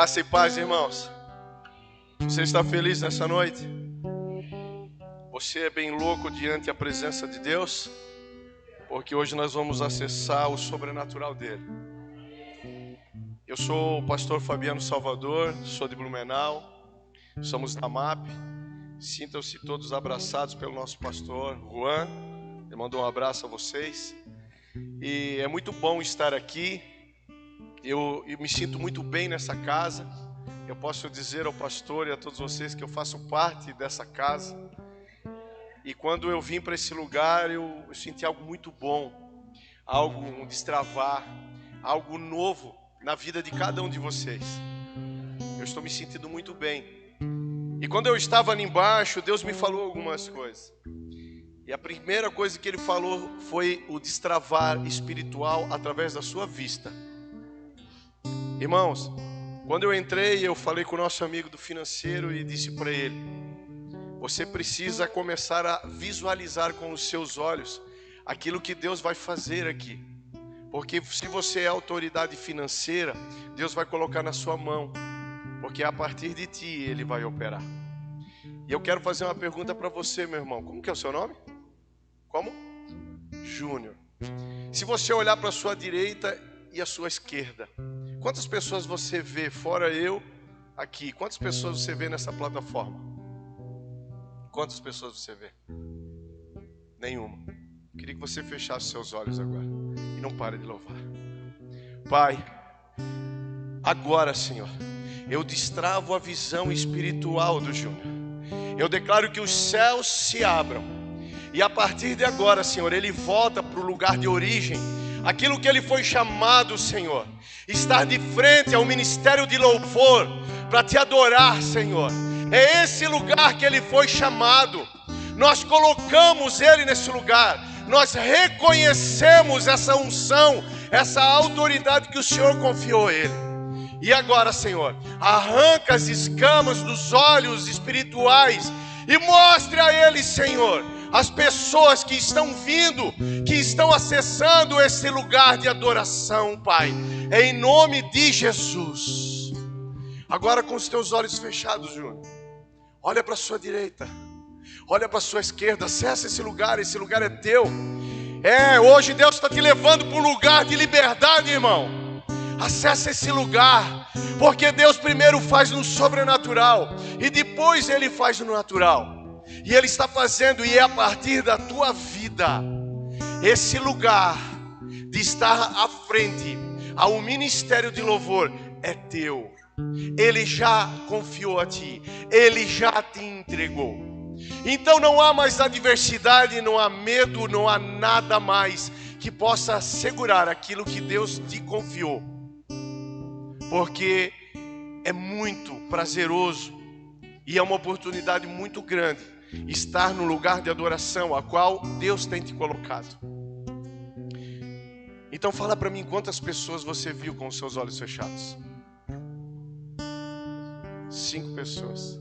Graça e paz, irmãos. Você está feliz nessa noite? Você é bem louco diante da presença de Deus? Porque hoje nós vamos acessar o sobrenatural dele. Eu sou o pastor Fabiano Salvador, sou de Blumenau, somos da MAP. Sintam-se todos abraçados pelo nosso pastor Juan. Ele mandou um abraço a vocês. E é muito bom estar aqui. Eu me sinto muito bem nessa casa. Eu posso dizer ao pastor e a todos vocês que eu faço parte dessa casa. E quando eu vim para esse lugar, eu senti algo muito bom, algo um destravar, algo novo na vida de cada um de vocês. Eu estou me sentindo muito bem. E quando eu estava ali embaixo, Deus me falou algumas coisas. E a primeira coisa que Ele falou foi o destravar espiritual através da sua vista. Irmãos, quando eu entrei, eu falei com o nosso amigo do financeiro e disse para ele: você precisa começar a visualizar com os seus olhos aquilo que Deus vai fazer aqui. Porque se você é autoridade financeira, Deus vai colocar na sua mão. Porque a partir de ti Ele vai operar. E eu quero fazer uma pergunta para você, meu irmão. Como que é o seu nome? Como? Júnior. Se você olhar para a sua direita e a sua esquerda, quantas pessoas você vê, fora eu, aqui? Quantas pessoas você vê nessa plataforma? Quantas pessoas você vê? Nenhuma. Queria que você fechasse seus olhos agora e não pare de louvar. Pai, agora, Senhor, eu destravo a visão espiritual do Júnior. Eu declaro que os céus se abram. E a partir de agora, Senhor, ele volta para o lugar de origem. Aquilo que ele foi chamado, Senhor, estar de frente ao ministério de louvor para te adorar, Senhor. É esse lugar que ele foi chamado. Nós colocamos ele nesse lugar. Nós reconhecemos essa unção, essa autoridade que o Senhor confiou a ele. E agora, Senhor, arranca as escamas dos olhos espirituais e mostre a ele, Senhor, as pessoas que estão vindo, que estão acessando esse lugar de adoração, Pai, em nome de Jesus. Agora com os teus olhos fechados, Júnior, olha para a sua direita, olha para a sua esquerda, acessa esse lugar é teu. Hoje Deus está te levando para um lugar de liberdade, irmão. Acessa esse lugar, porque Deus primeiro faz no sobrenatural e depois Ele faz no natural. E Ele está fazendo, e é a partir da tua vida. Esse lugar de estar à frente ao ministério de louvor é teu. Ele já confiou a ti, Ele já te entregou. Então não há mais adversidade, não há medo, não há nada mais que possa segurar aquilo que Deus te confiou. Porque é muito prazeroso e é uma oportunidade muito grande estar no lugar de adoração a qual Deus tem te colocado. Então fala para mim, quantas pessoas você viu com os seus olhos fechados? 5 pessoas.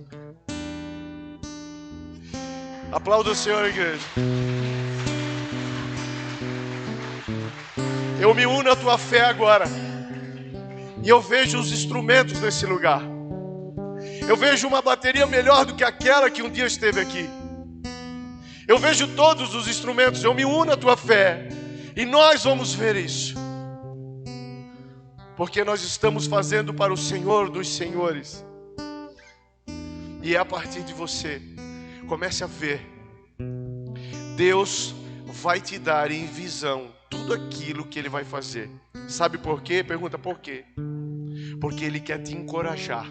Aplauda o Senhor, igreja. Eu me uno à tua fé agora. E eu vejo os instrumentos nesse lugar. Eu vejo uma bateria melhor do que aquela que um dia esteve aqui. Eu vejo todos os instrumentos. Eu me uno à tua fé. E nós vamos ver isso. Porque nós estamos fazendo para o Senhor dos Senhores. E é a partir de você. Comece a ver. Deus vai te dar em visão tudo aquilo que Ele vai fazer. Sabe por quê? Pergunta por quê? Porque Ele quer te encorajar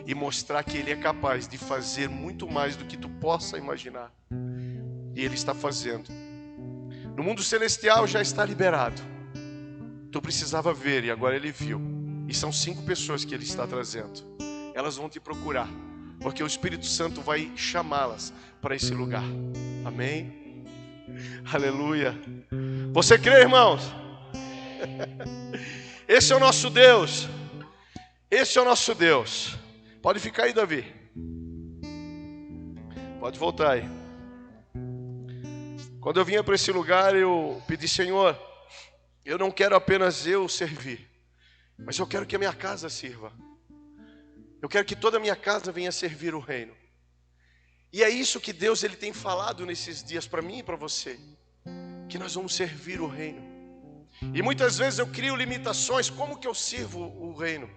e mostrar que Ele é capaz de fazer muito mais do que tu possa imaginar. E Ele está fazendo. No mundo celestial já está liberado. Tu precisava ver e agora Ele viu. E são 5 pessoas que Ele está trazendo. Elas vão te procurar, porque o Espírito Santo vai chamá-las para esse lugar. Amém? Aleluia. Você crê, irmãos? Esse é o nosso Deus. Esse é o nosso Deus. Pode ficar aí, Davi. Pode voltar aí. Quando eu vinha para esse lugar, eu pedi: Senhor, eu não quero apenas eu servir, mas eu quero que a minha casa sirva. Eu quero que toda a minha casa venha servir o reino. E é isso que Deus ele tem falado nesses dias para mim e para você. Que nós vamos servir o reino. E muitas vezes eu crio limitações. Como que eu sirvo o reino?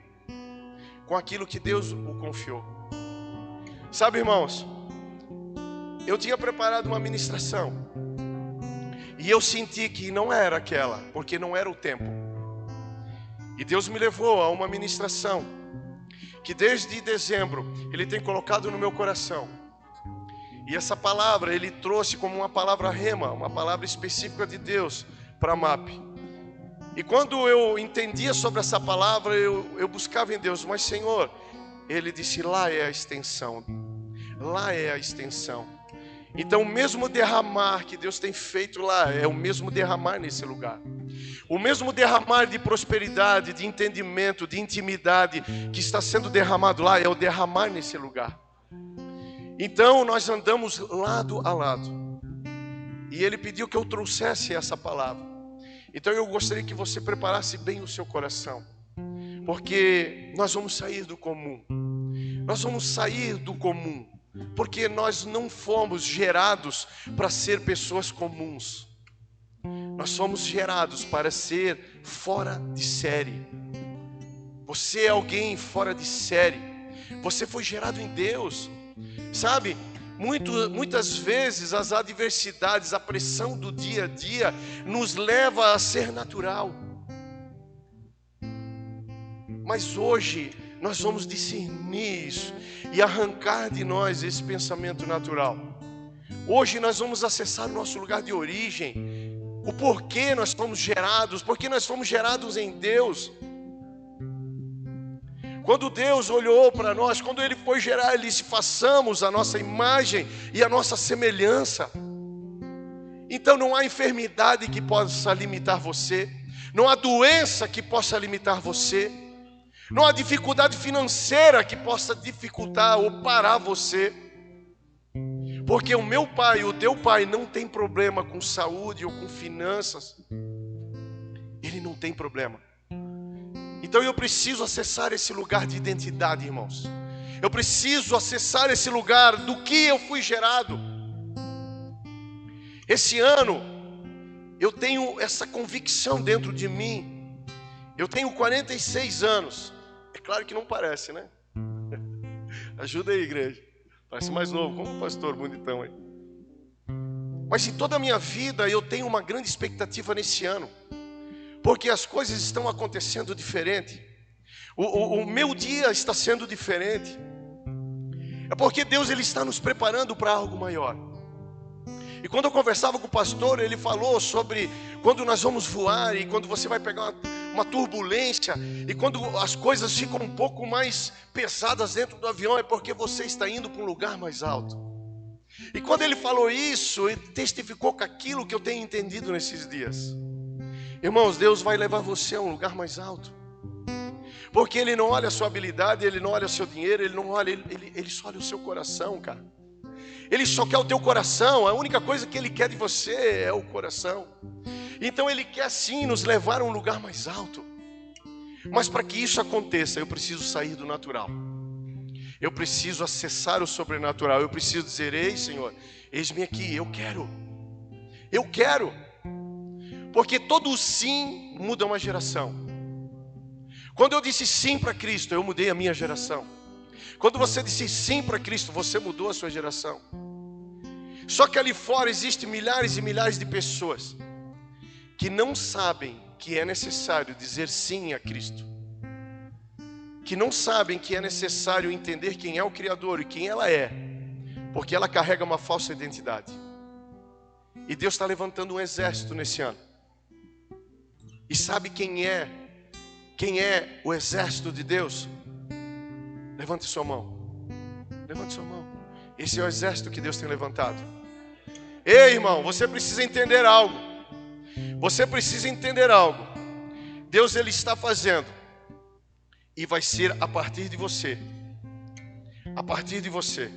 Com aquilo que Deus o confiou. Sabe, irmãos, eu tinha preparado uma ministração. E eu senti que não era aquela, porque não era o tempo. E Deus me levou a uma ministração que desde dezembro Ele tem colocado no meu coração. E essa palavra Ele trouxe como uma palavra rema, uma palavra específica de Deus para a MAP. E quando eu entendia sobre essa palavra, eu buscava em Deus, mas Senhor, Ele disse, lá é a extensão, lá é a extensão. Então o mesmo derramar que Deus tem feito lá, é o mesmo derramar nesse lugar. O mesmo derramar de prosperidade, de entendimento, de intimidade que está sendo derramado lá, é o derramar nesse lugar. Então nós andamos lado a lado. E Ele pediu que eu trouxesse essa palavra. Então eu gostaria que você preparasse bem o seu coração. Porque nós vamos sair do comum. Nós vamos sair do comum. Porque nós não fomos gerados para ser pessoas comuns. Nós somos gerados para ser fora de série. Você é alguém fora de série. Você foi gerado em Deus. Sabe, muitas vezes as adversidades, a pressão do dia a dia nos leva a ser natural. Mas hoje nós vamos discernir isso e arrancar de nós esse pensamento natural. Hoje nós vamos acessar o nosso lugar de origem. O porquê nós fomos gerados, porque nós fomos gerados em Deus. Quando Deus olhou para nós, quando Ele foi gerar, Ele disse, façamos a nossa imagem e a nossa semelhança. Então não há enfermidade que possa limitar você, não há doença que possa limitar você, não há dificuldade financeira que possa dificultar ou parar você. Porque o meu pai, o teu pai não tem problema com saúde ou com finanças. Ele não tem problema. Então eu preciso acessar esse lugar de identidade, irmãos. Eu preciso acessar esse lugar do que eu fui gerado. Esse ano, eu tenho essa convicção dentro de mim. Eu tenho 46 anos. É claro que não parece, né? Ajuda aí, igreja. Parece mais novo, como um pastor bonitão aí. Mas em toda a minha vida eu tenho uma grande expectativa nesse ano. Porque as coisas estão acontecendo diferente. O meu dia está sendo diferente. É porque Deus ele está nos preparando para algo maior. E quando eu conversava com o pastor, ele falou sobre quando nós vamos voar e quando você vai pegar uma turbulência e quando as coisas ficam um pouco mais pesadas dentro do avião, é porque você está indo para um lugar mais alto. E quando ele falou isso, ele testificou com aquilo que eu tenho entendido nesses dias. Irmãos, Deus vai levar você a um lugar mais alto. Porque Ele não olha a sua habilidade, Ele não olha o seu dinheiro, Ele não olha, Ele só olha o seu coração, cara. Ele só quer o teu coração. A única coisa que Ele quer de você é o coração. Então Ele quer sim nos levar a um lugar mais alto. Mas para que isso aconteça, eu preciso sair do natural. Eu preciso acessar o sobrenatural. Eu preciso dizer, ei Senhor, eis-me aqui, eu quero. Eu quero. Porque todo sim muda uma geração. Quando eu disse sim para Cristo, eu mudei a minha geração. Quando você disse sim para Cristo, você mudou a sua geração. Só que ali fora existem milhares e milhares de pessoas que não sabem que é necessário dizer sim a Cristo. Que não sabem que é necessário entender quem é o Criador e quem ela é. Porque ela carrega uma falsa identidade. E Deus está levantando um exército nesse ano. E sabe quem é o exército de Deus? Levante sua mão. Levante sua mão. Esse é o exército que Deus tem levantado. Ei, irmão, você precisa entender algo. Você precisa entender algo. Deus ele está fazendo. E vai ser a partir de você. A partir de você.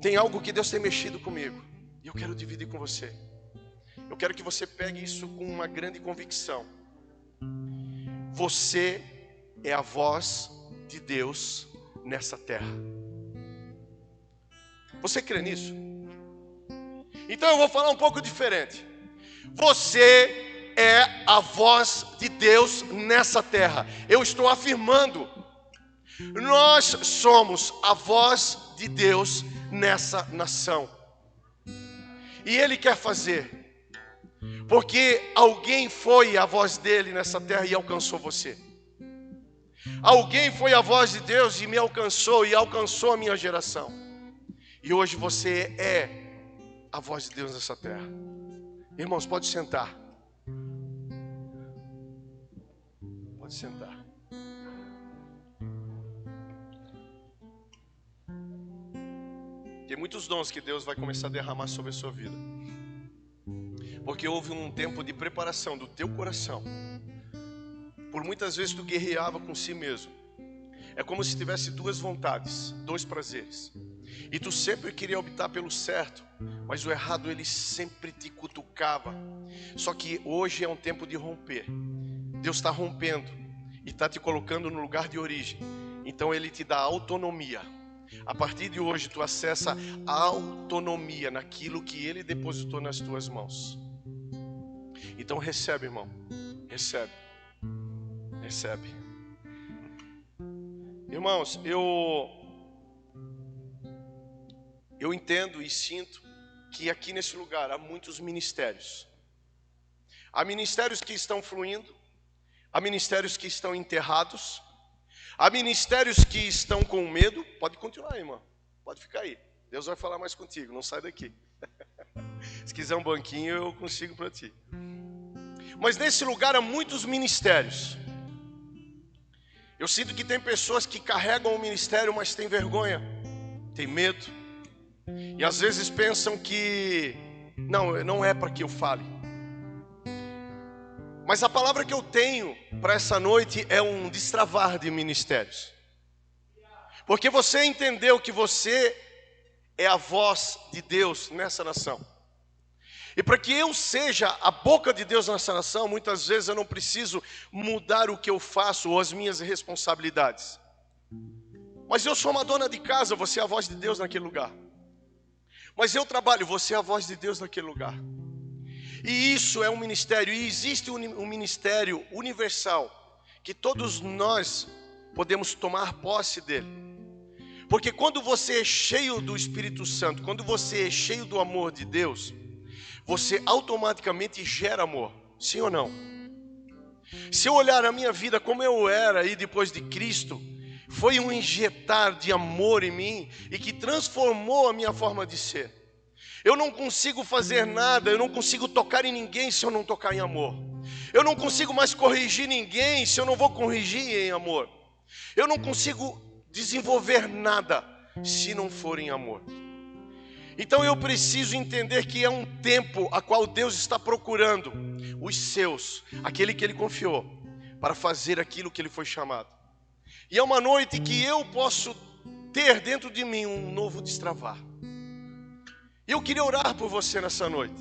Tem algo que Deus tem mexido comigo. E eu quero dividir com você. Eu quero que você pegue isso com uma grande convicção. Você é a voz de Deus nessa terra. Você crê nisso? Então eu vou falar um pouco diferente. Você é a voz de Deus nessa terra. Eu estou afirmando. Nós somos a voz de Deus nessa nação. E Ele quer fazer. Porque alguém foi a voz dele nessa terra e alcançou você. Alguém foi a voz de Deus e me alcançou e alcançou a minha geração. E hoje você é a voz de Deus nessa terra. Irmãos, pode sentar. Pode sentar. Tem muitos dons que Deus vai começar a derramar sobre a sua vida. Porque houve um tempo de preparação do teu coração. Por muitas vezes tu guerreava com si mesmo. É como se tivesse duas vontades, dois prazeres. E tu sempre queria optar pelo certo, mas o errado ele sempre te cutucava. Só que hoje é um tempo de romper. Deus está rompendo e está te colocando no lugar de origem. Então Ele te dá autonomia. A partir de hoje tu acessa a autonomia naquilo que Ele depositou nas tuas mãos. Então recebe, irmão. Recebe. Recebe. Irmãos, eu entendo e sinto que aqui nesse lugar há muitos ministérios. Há ministérios que estão fluindo, há ministérios que estão enterrados, há ministérios que estão com medo. Pode continuar, irmão, pode ficar aí. Deus vai falar mais contigo, não sai daqui. Se quiser um banquinho, eu consigo para ti. Mas nesse lugar há muitos ministérios. Eu sinto que tem pessoas que carregam o ministério, mas têm vergonha, têm medo. E às vezes pensam que não é para que eu fale. Mas a palavra que eu tenho para essa noite é um destravar de ministérios. Porque você entendeu que você é a voz de Deus nessa nação. E para que eu seja a boca de Deus nessa nação, muitas vezes eu não preciso mudar o que eu faço ou as minhas responsabilidades. Mas eu sou uma dona de casa, você é a voz de Deus naquele lugar. Mas eu trabalho, você é a voz de Deus naquele lugar. E isso é um ministério, e existe um ministério universal, que todos nós podemos tomar posse dele. Porque quando você é cheio do Espírito Santo, quando você é cheio do amor de Deus, você automaticamente gera amor, sim ou não? Se eu olhar a minha vida como eu era aí depois de Cristo, foi um injetar de amor em mim e que transformou a minha forma de ser. Eu não consigo fazer nada, eu não consigo tocar em ninguém se eu não tocar em amor. Eu não consigo mais corrigir ninguém se eu não vou corrigir em amor. Eu não consigo desenvolver nada se não for em amor. Então eu preciso entender que é um tempo a qual Deus está procurando os seus, aquele que Ele confiou, para fazer aquilo que Ele foi chamado. E é uma noite que eu posso ter dentro de mim um novo destravar. E eu queria orar por você nessa noite.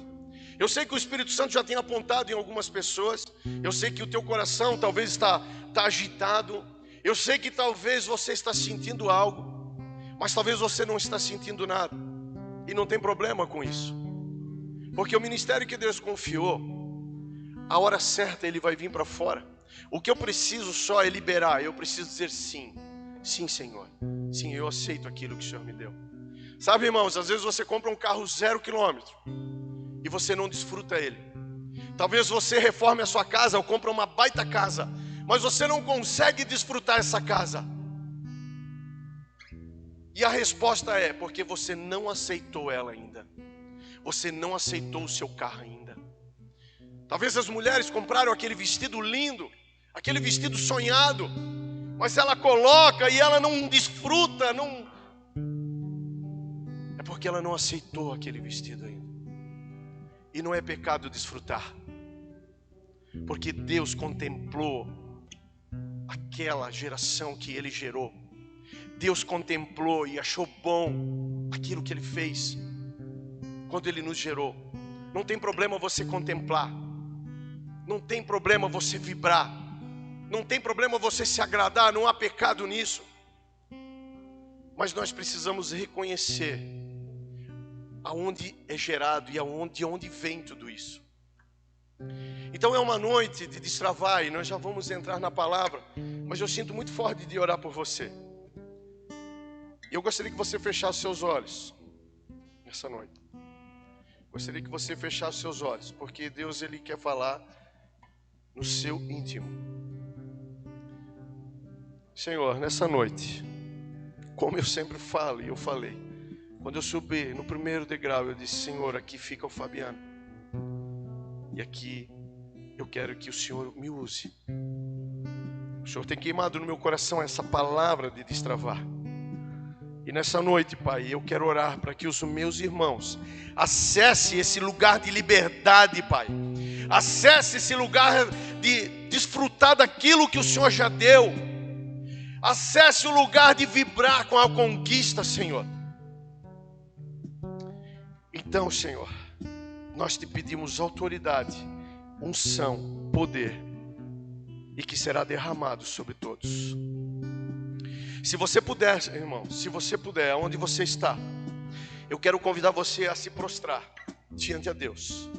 Eu sei que o Espírito Santo já tem apontado em algumas pessoas. Eu sei que o teu coração talvez está agitado. Eu sei que talvez você está sentindo algo, mas talvez você não está sentindo nada. E não tem problema com isso. Porque o ministério que Deus confiou, a hora certa Ele vai vir para fora. O que eu preciso só é liberar. Eu preciso dizer sim. Sim, Senhor. Sim, eu aceito aquilo que o Senhor me deu. Sabe, irmãos, às vezes você compra um carro 0 quilômetro e você não desfruta ele. Talvez você reforme a sua casa ou compra uma baita casa, mas você não consegue desfrutar essa casa. E a resposta é porque você não aceitou ela ainda. Você não aceitou o seu carro ainda. Talvez as mulheres compraram aquele vestido lindo, aquele vestido sonhado, mas ela coloca e ela não desfruta, é porque ela não aceitou aquele vestido ainda. E não é pecado desfrutar, porque Deus contemplou aquela geração que Ele gerou. Deus contemplou e achou bom aquilo que Ele fez quando Ele nos gerou. Não tem problema você contemplar, não tem problema você vibrar, Não tem problema você se agradar, não há pecado nisso. Mas nós precisamos reconhecer aonde é gerado e de onde vem tudo isso. Então é uma noite de destravar e nós já vamos entrar na palavra. Mas eu sinto muito forte de orar por você. E eu gostaria que você fechasse seus olhos nessa noite. Gostaria que você fechasse seus olhos, porque Deus, Ele quer falar no seu íntimo. Senhor, nessa noite, como eu sempre falo e eu falei, quando eu subi no primeiro degrau, eu disse: Senhor, aqui fica o Fabiano. E aqui eu quero que o Senhor me use. O Senhor tem queimado no meu coração essa palavra de destravar. E nessa noite, Pai, eu quero orar para que os meus irmãos acessem esse lugar de liberdade, Pai. Acesse esse lugar de desfrutar daquilo que o Senhor já deu. Acesse o lugar de vibrar com a conquista, Senhor. Então, Senhor, nós te pedimos autoridade, unção, poder, e que será derramado sobre todos. Se você puder, irmão, se você puder, onde você está, eu quero convidar você a se prostrar diante a Deus.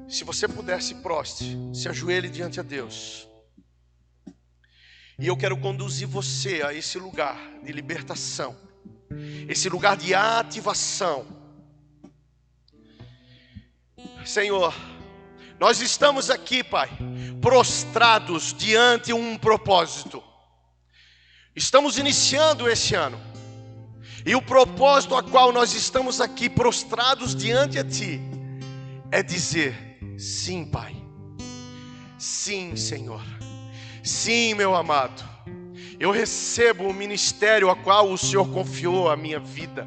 Se você puder, se prostre, se ajoelhe diante a Deus. E eu quero conduzir você a esse lugar de libertação, esse lugar de ativação. Senhor, nós estamos aqui, Pai, prostrados diante de um propósito. Estamos iniciando esse ano. E o propósito a qual nós estamos aqui prostrados diante de Ti é dizer: sim, Pai. Sim, Senhor. Sim, meu amado. Eu recebo o ministério a qual o Senhor confiou a minha vida.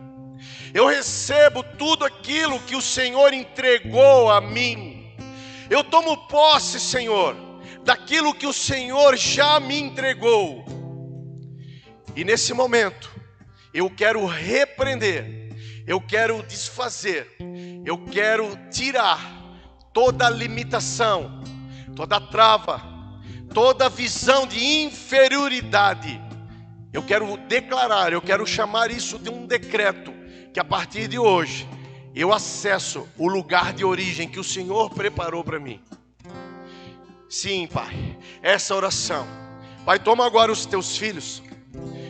Eu recebo tudo aquilo que o Senhor entregou a mim. Eu tomo posse, Senhor, daquilo que o Senhor já me entregou. E nesse momento, eu quero repreender, eu quero desfazer, eu quero tirar toda limitação, toda trava, toda visão de inferioridade. Eu quero declarar, eu quero chamar isso de um decreto, que a partir de hoje, eu acesso o lugar de origem que o Senhor preparou para mim. Sim, Pai, essa oração. Pai, toma agora os teus filhos.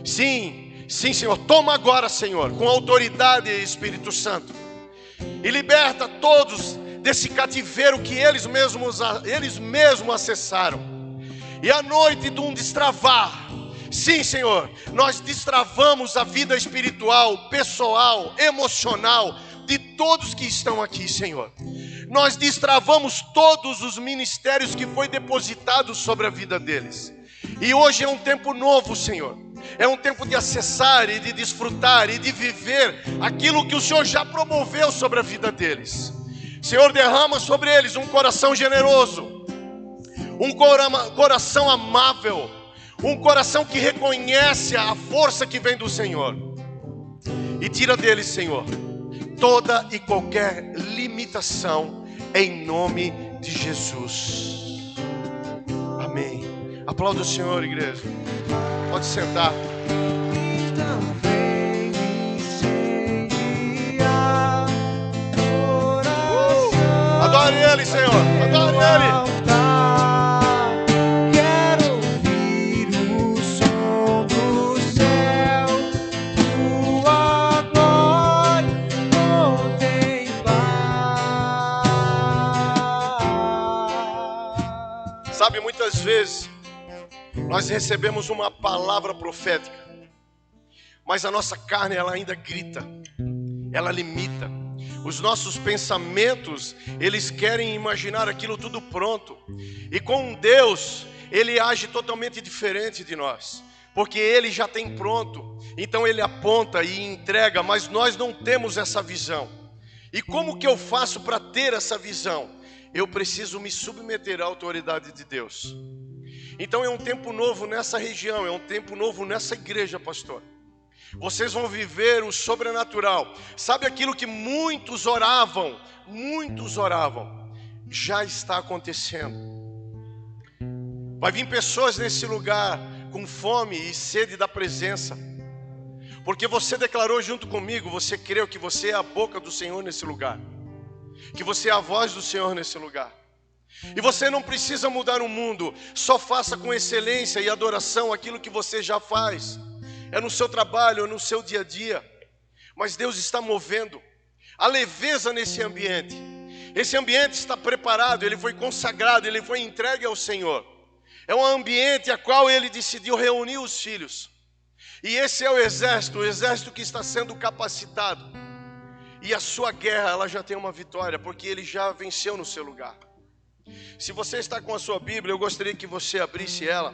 Sim, sim, Senhor, toma agora, Senhor, com autoridade, Espírito Santo, e liberta todos desse cativeiro que eles mesmos acessaram. E à noite de um destravar, sim, Senhor, nós destravamos a vida espiritual, pessoal, emocional de todos que estão aqui, Senhor. Nós destravamos todos os ministérios que foi depositado sobre a vida deles. E hoje é um tempo novo, Senhor. É um tempo de acessar e de desfrutar e de viver aquilo que o Senhor já promoveu sobre a vida deles. Senhor, derrama sobre eles um coração generoso, um coração amável, um coração que reconhece a força que vem do Senhor. E tira deles, Senhor, toda e qualquer limitação, em nome de Jesus. Amém. Aplauda o Senhor, igreja. Pode sentar. Então vem me incendiar, coração. Adore Ele, Senhor. Adore Ele. Quero ouvir o som do céu, tua glória contemplar. Sabe, muitas vezes nós recebemos uma palavra profética, mas a nossa carne, ela ainda grita, ela limita. Os nossos pensamentos, eles querem imaginar aquilo tudo pronto. E com Deus, Ele age totalmente diferente de nós, porque Ele já tem pronto. Então Ele aponta e entrega, mas nós não temos essa visão. E como que eu faço para ter essa visão? Eu preciso me submeter à autoridade de Deus. Então é um tempo novo nessa região, é um tempo novo nessa igreja, pastor. Vocês vão viver o sobrenatural. Sabe aquilo que muitos oravam, já está acontecendo. Vai vir pessoas nesse lugar com fome e sede da presença. Porque você declarou junto comigo, você creu que você é a boca do Senhor nesse lugar. Que você é a voz do Senhor nesse lugar. E você não precisa mudar o mundo. Só faça com excelência e adoração aquilo que você já faz. É no seu trabalho, é no seu dia a dia. Mas Deus está movendo a leveza nesse ambiente. Esse ambiente está preparado, ele foi consagrado, ele foi entregue ao Senhor. É um ambiente a qual ele decidiu reunir os filhos. E esse é o exército que está sendo capacitado. E a sua guerra, ela já tem uma vitória, porque ele já venceu no seu lugar. Se você está com a sua Bíblia, eu gostaria que você abrisse ela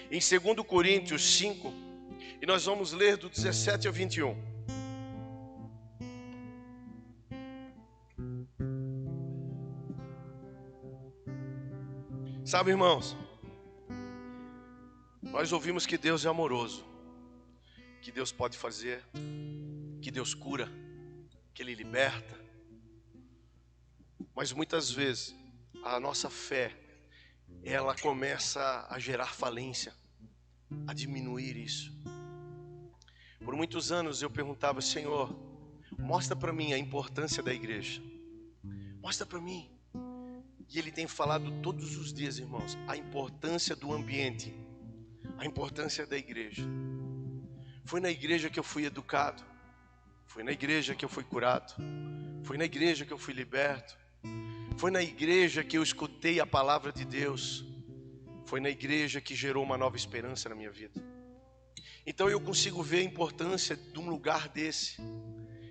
em 2 Coríntios 5, e nós vamos ler do 17 ao 21. Sabe, irmãos, nós ouvimos que Deus é amoroso, que Deus pode fazer, que Deus cura, que Ele liberta. Mas muitas vezes a nossa fé, ela começa a gerar falência, a diminuir isso. Por muitos anos eu perguntava: Senhor, mostra para mim a importância da igreja. Mostra para mim. E Ele tem falado todos os dias, irmãos, a importância do ambiente, a importância da igreja. Foi na igreja que eu fui educado, foi na igreja que eu fui curado, foi na igreja que eu fui liberto, foi na igreja que eu escutei a palavra de Deus, foi na igreja que gerou uma nova esperança na minha vida. Então eu consigo ver a importância de um lugar desse,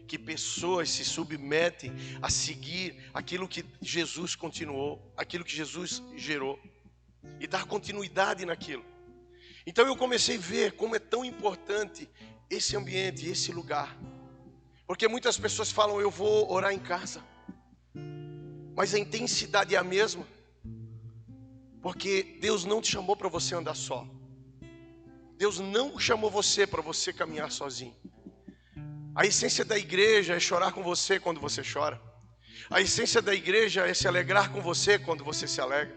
que pessoas se submetem a seguir aquilo que Jesus continuou, aquilo que Jesus gerou, e dar continuidade naquilo. Então eu comecei a ver como é tão importante esse ambiente, esse lugar. Porque muitas pessoas falam: eu vou orar em casa, mas a intensidade é a mesma. Porque Deus não te chamou para você andar só. Deus não chamou você para você caminhar sozinho. A essência da igreja é chorar com você quando você chora. A essência da igreja é se alegrar com você quando você se alegra.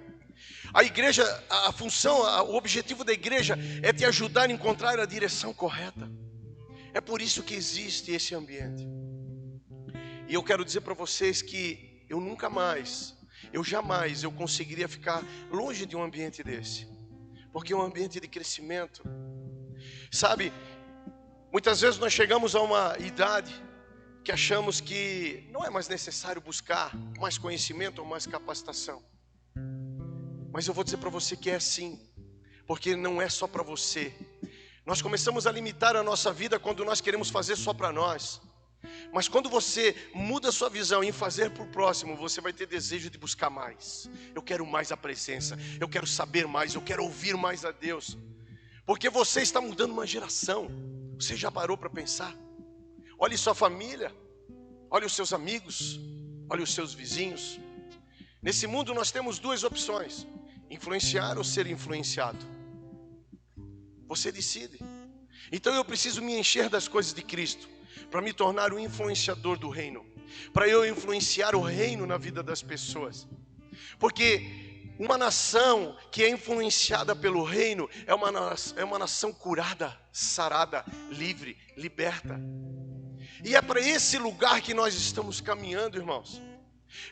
A igreja, a função, o objetivo da igreja é te ajudar a encontrar a direção correta. É por isso que existe esse ambiente. E eu quero dizer para vocês que eu jamais conseguiria ficar longe de um ambiente desse. Porque é um ambiente de crescimento. Sabe, muitas vezes nós chegamos a uma idade que achamos que não é mais necessário buscar mais conhecimento ou mais capacitação. Mas eu vou dizer para você que é assim, porque não é só para você. Nós começamos a limitar a nossa vida quando nós queremos fazer só para nós. Mas quando você muda a sua visão em fazer para o próximo, você vai ter desejo de buscar mais. Eu quero mais a presença, eu quero saber mais, eu quero ouvir mais a Deus. Porque você está mudando uma geração. Você já parou para pensar? Olhe sua família, olhe os seus amigos, olhe os seus vizinhos. Nesse mundo nós temos duas opções: influenciar ou ser influenciado. Você decide. Então eu preciso me encher das coisas de Cristo, para me tornar um influenciador do reino, para eu influenciar o reino na vida das pessoas. Porque uma nação que é influenciada pelo reino é uma nação curada, sarada, livre, liberta. E é para esse lugar que nós estamos caminhando, irmãos.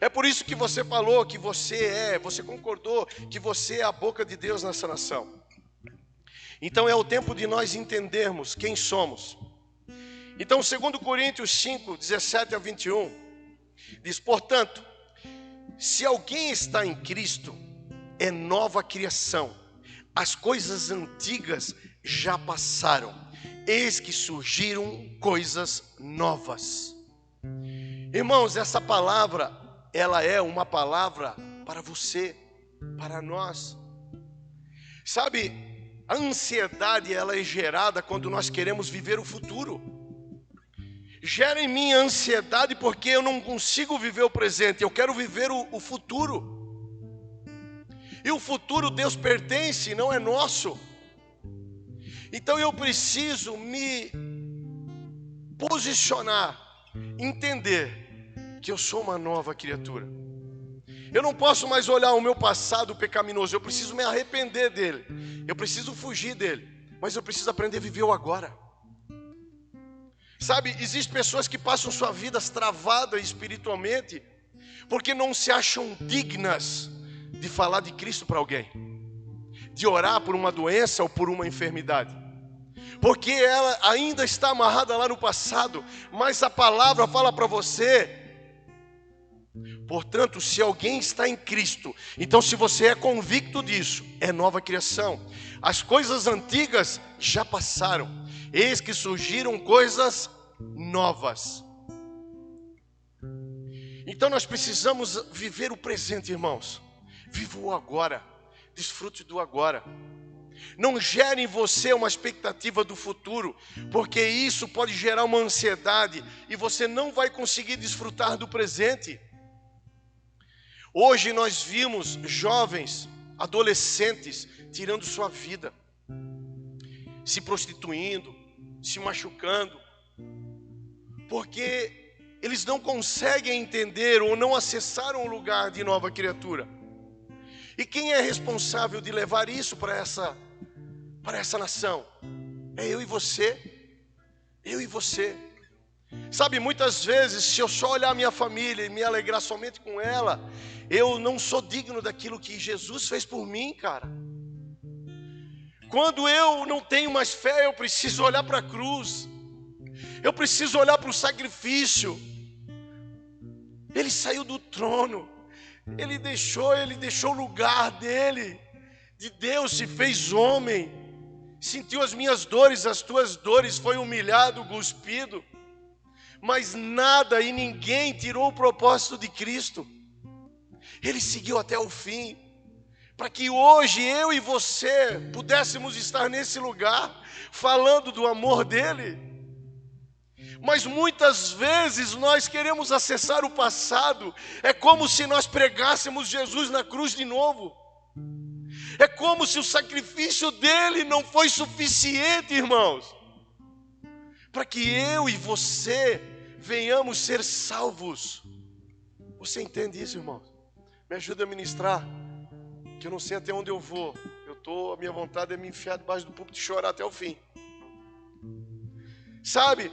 É por isso que você falou que você concordou que você é a boca de Deus nessa nação. Então é o tempo de nós entendermos quem somos. Então 2 Coríntios 5, 17 a 21 diz: portanto, se alguém está em Cristo, é nova criação. As coisas antigas já passaram, eis que surgiram coisas novas. Irmãos, essa palavra, ela é uma palavra para você, para nós. Sabe, a ansiedade, ela é gerada quando nós queremos viver o futuro. Gera em mim a ansiedade porque eu não consigo viver o presente, eu quero viver o futuro. E o futuro Deus pertence, não é nosso. Então eu preciso me posicionar, entender que eu sou uma nova criatura. Eu não posso mais olhar o meu passado pecaminoso. Eu preciso me arrepender dele. Eu preciso fugir dele. Mas eu preciso aprender a viver o agora. Sabe, existem pessoas que passam suas vidas travadas espiritualmente porque não se acham dignas de falar de Cristo para alguém, de orar por uma doença ou por uma enfermidade, porque ela ainda está amarrada lá no passado. Mas a palavra fala para você: portanto, se alguém está em Cristo, então se você é convicto disso, é nova criação. As coisas antigas já passaram, eis que surgiram coisas novas. Então nós precisamos viver o presente, irmãos. Viva o agora, desfrute do agora. Não gere em você uma expectativa do futuro, porque isso pode gerar uma ansiedade e você não vai conseguir desfrutar do presente. Hoje nós vimos jovens, adolescentes, tirando sua vida, se prostituindo, se machucando, porque eles não conseguem entender ou não acessaram o lugar de nova criatura. E quem é responsável de levar isso para essa nação? É eu e você. Eu e você. Sabe, muitas vezes, se eu só olhar a minha família e me alegrar somente com ela, eu não sou digno daquilo que Jesus fez por mim, cara. Quando eu não tenho mais fé, eu preciso olhar para a cruz. Eu preciso olhar para o sacrifício. Ele saiu do trono. Ele deixou o lugar dele, de Deus, se fez homem. Sentiu as minhas dores, as tuas dores, foi humilhado, cuspido. Mas nada e ninguém tirou o propósito de Cristo. Ele seguiu até o fim, para que hoje eu e você pudéssemos estar nesse lugar, falando do amor dele. Mas muitas vezes nós queremos acessar o passado. É como se nós pregássemos Jesus na cruz de novo. É como se o sacrifício dele não foi suficiente, irmãos, para que eu e você venhamos ser salvos. Você entende isso, irmãos? Me ajuda a ministrar, que eu não sei até onde eu vou. A minha vontade é me enfiar debaixo do púlpito e chorar até o fim. Sabe,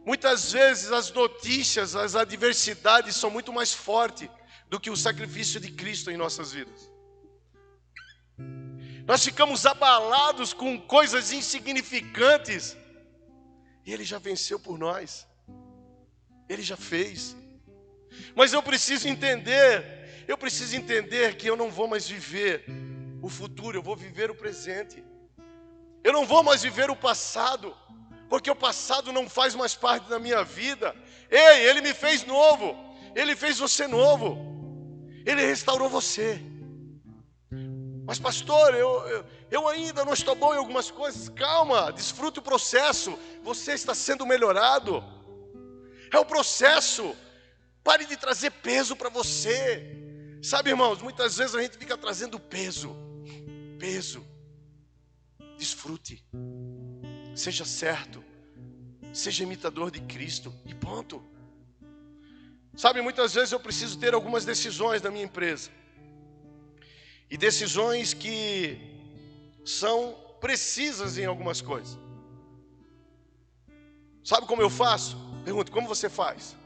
muitas vezes as notícias, as adversidades são muito mais fortes do que o sacrifício de Cristo em nossas vidas. Nós ficamos abalados com coisas insignificantes, e Ele já venceu por nós. Ele já fez. Mas eu preciso entender que eu não vou mais viver o futuro, eu vou viver o presente. Eu não vou mais viver o passado, porque o passado não faz mais parte da minha vida. Ei, Ele me fez novo. Ele fez você novo. Ele restaurou você. Mas pastor, eu ainda não estou bom em algumas coisas. Calma, desfrute o processo. Você está sendo melhorado. É o processo. Pare de trazer peso para você. Sabe, irmãos, muitas vezes a gente fica trazendo peso. Desfrute. Seja certo. Seja imitador de Cristo. E ponto. Sabe, muitas vezes eu preciso ter algumas decisões na minha empresa. E decisões que são precisas em algumas coisas. Sabe como eu faço? Pergunto, como você faz?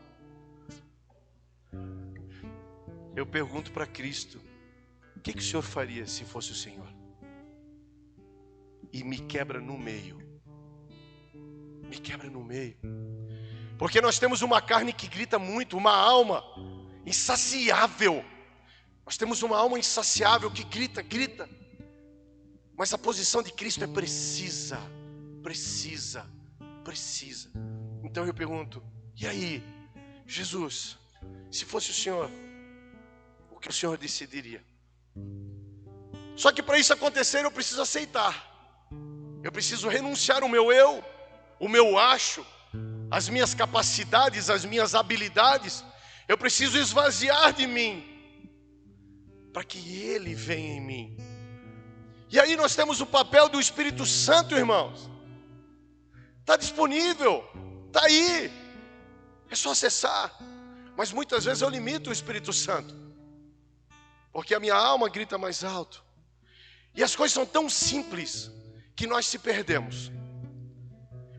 Eu pergunto para Cristo: o que o Senhor faria se fosse o Senhor? E me quebra no meio. Me quebra no meio. Porque nós temos uma carne que grita muito, uma alma insaciável. Nós temos uma alma insaciável que grita. Mas a posição de Cristo é precisa. Então eu pergunto: e aí, Jesus, se fosse o Senhor, o que o Senhor decidiria? Só que para isso acontecer eu preciso aceitar. Eu preciso renunciar o meu eu, o meu acho, as minhas capacidades, as minhas habilidades. Eu preciso esvaziar de mim, para que Ele venha em mim. E aí nós temos o papel do Espírito Santo, irmãos. Está disponível, está aí. É só acessar. Mas muitas vezes eu limito o Espírito Santo. porque a minha alma grita mais alto. E as coisas são tão simples que nós se perdemos.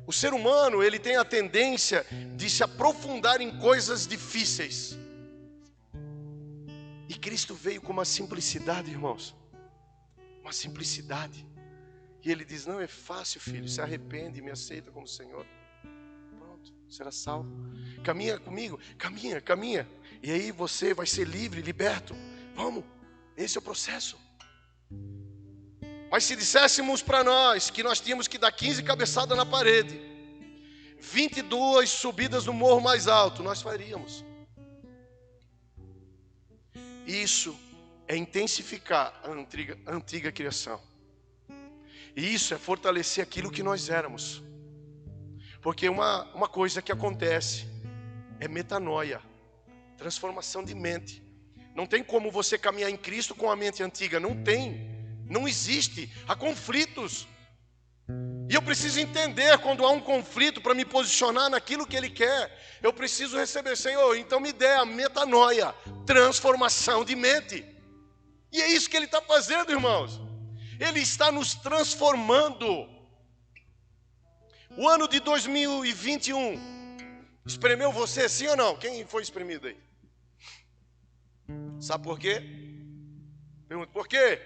O ser humano, ele tem a tendência de se aprofundar em coisas difíceis. E Cristo veio com uma simplicidade, irmãos. Uma simplicidade. E Ele diz, não é fácil, filho, se arrepende e me aceita como Senhor. Pronto, será salvo. Caminha comigo, caminha. E aí você vai ser livre, liberto. Vamos, esse é o processo. Mas se disséssemos para nós que nós tínhamos que dar 15 cabeçadas na parede, 22 subidas no morro mais alto, nós faríamos. Isso é intensificar a antiga criação. E isso é fortalecer aquilo que nós éramos. Porque uma coisa que acontece é metanoia, transformação de mente. Não tem como você caminhar em Cristo com a mente antiga, não tem. Não existe, há conflitos. E eu preciso entender quando há um conflito para me posicionar naquilo que Ele quer. Eu preciso receber, Senhor, então me dê a metanoia, transformação de mente. E é isso que Ele está fazendo, irmãos. Ele está nos transformando. O ano de 2021 espremeu você, sim ou não? Quem foi espremido aí? Sabe por quê? Pergunto, por quê?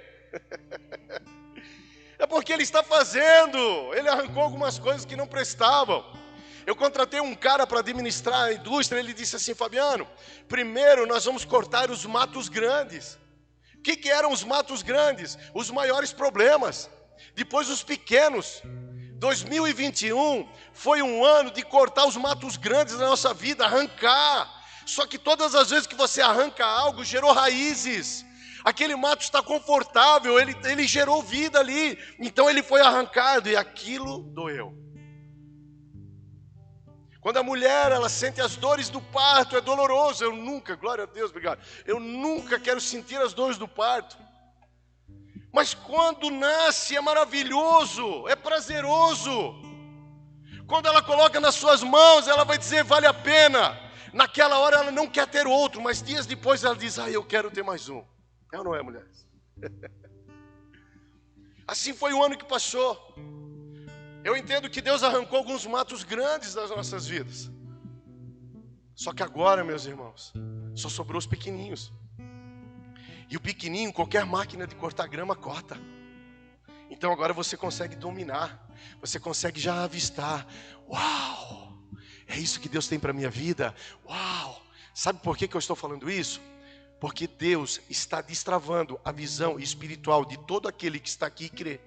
É porque Ele está fazendo. Ele arrancou algumas coisas que não prestavam. Eu contratei um cara para administrar a indústria. Ele disse assim, Fabiano, primeiro nós vamos cortar os matos grandes. O que eram os matos grandes? Os maiores problemas. Depois os pequenos. 2021 foi um ano de cortar os matos grandes da nossa vida, arrancar. Só que todas as vezes que você arranca algo, gerou raízes. Aquele mato está confortável, ele gerou vida ali. Então ele foi arrancado e aquilo doeu. Quando a mulher, ela sente as dores do parto, é doloroso. Eu nunca, glória a Deus, obrigado. Eu nunca quero sentir as dores do parto. Mas quando nasce é maravilhoso, é prazeroso. Quando ela coloca nas suas mãos, ela vai dizer, vale a pena. Naquela hora ela não quer ter outro, mas dias depois ela diz, eu quero ter mais um. É ou não é, mulheres? Assim foi o ano que passou. Eu entendo que Deus arrancou alguns matos grandes das nossas vidas. Só que agora, meus irmãos, só sobrou os pequeninhos. E o pequenininho, qualquer máquina de cortar grama corta. Então agora você consegue dominar. Você consegue já avistar. Uau! É isso que Deus tem para a minha vida? Uau! Sabe por que eu estou falando isso? Porque Deus está destravando a visão espiritual de todo aquele que está aqui e crê.